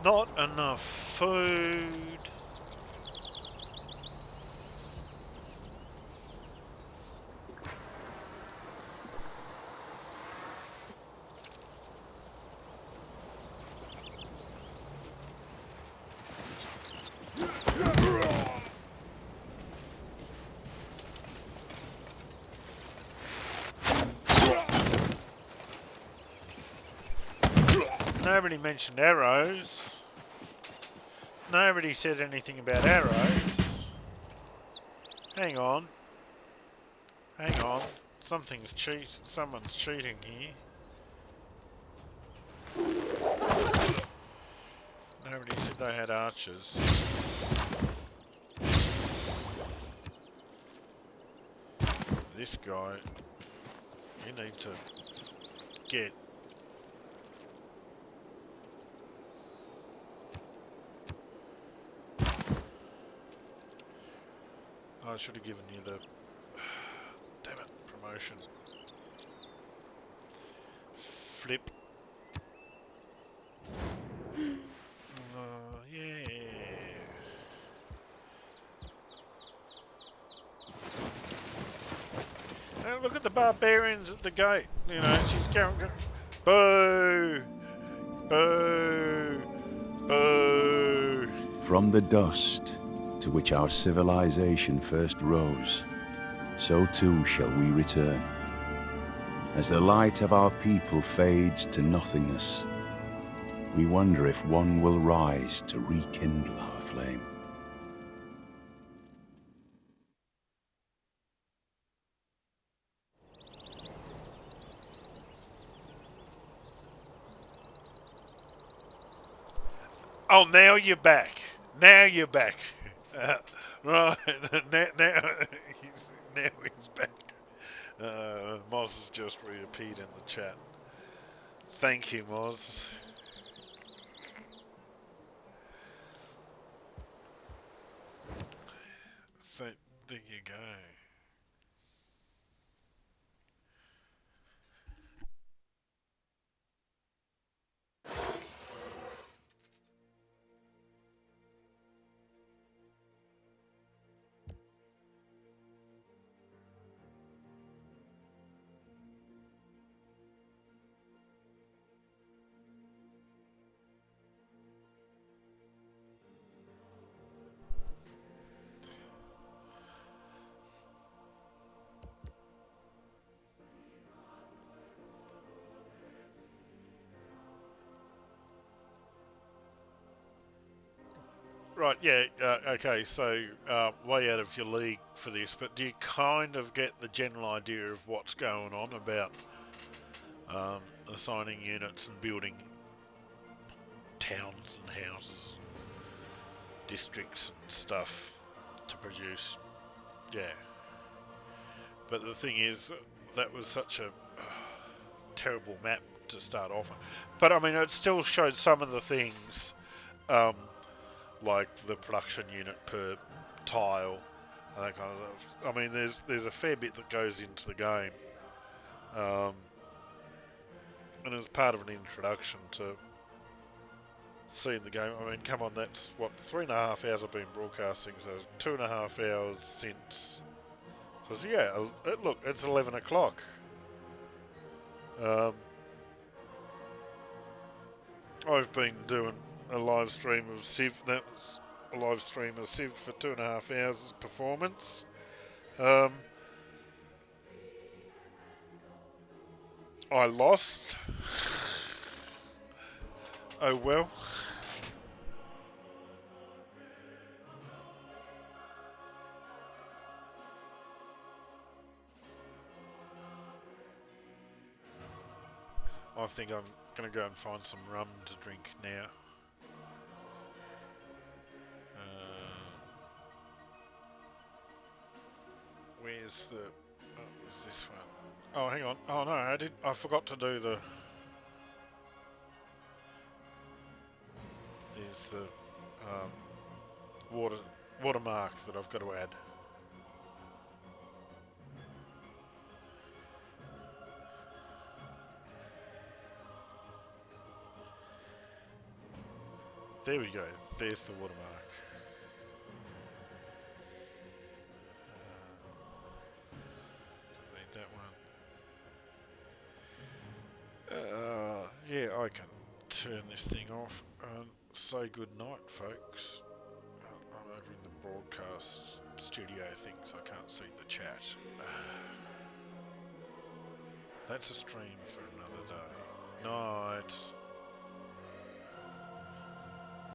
Not enough food. Nobody mentioned arrows. Nobody said anything about arrows. Hang on. Hang on. Someone's cheating here. Nobody said they had archers. This guy, you need to get... I should have given you the... Damn it, promotion. Flip. Yeah. And look at the barbarians at the gate. You know, she's going... Boo! Boo! Boo! From the dust to which our civilization first rose, so too shall we return. As the light of our people fades to nothingness, we wonder if one will rise to rekindle our flame. Oh, now you're back. Now you're back. Right, now he's back. Moz has just reappeared in the chat. Thank you, Moz. So, there you go. Right, yeah, okay, so way out of your league for this, but do you kind of get the general idea of what's going on about assigning units and building towns and houses, districts and stuff to produce? Yeah. But the thing is, that was such a terrible map to start off on. But I mean, it still showed some of the things, like the production unit per tile and that kind of stuff. I mean, there's a fair bit that goes into the game, and as part of an introduction to seeing the game. I mean, come on, that's what 3.5 hours I've been broadcasting, so 2.5 hours since. So yeah, look, it's 11 o'clock. I've been doing a live stream of Civ. That was a live stream of Civ for 2.5 hours performance. I lost. Oh well. I think I'm going to go and find some rum to drink now. Where's the... Oh, where's this one? Oh, hang on. Oh, no, I forgot to do the... There's the watermark that I've got to add. There we go. There's the watermark. Don't need that one. Yeah, I can turn this thing off and say good night, folks. I'm over in the broadcast studio thing, so I can't see the chat. That's a stream for another day. Night.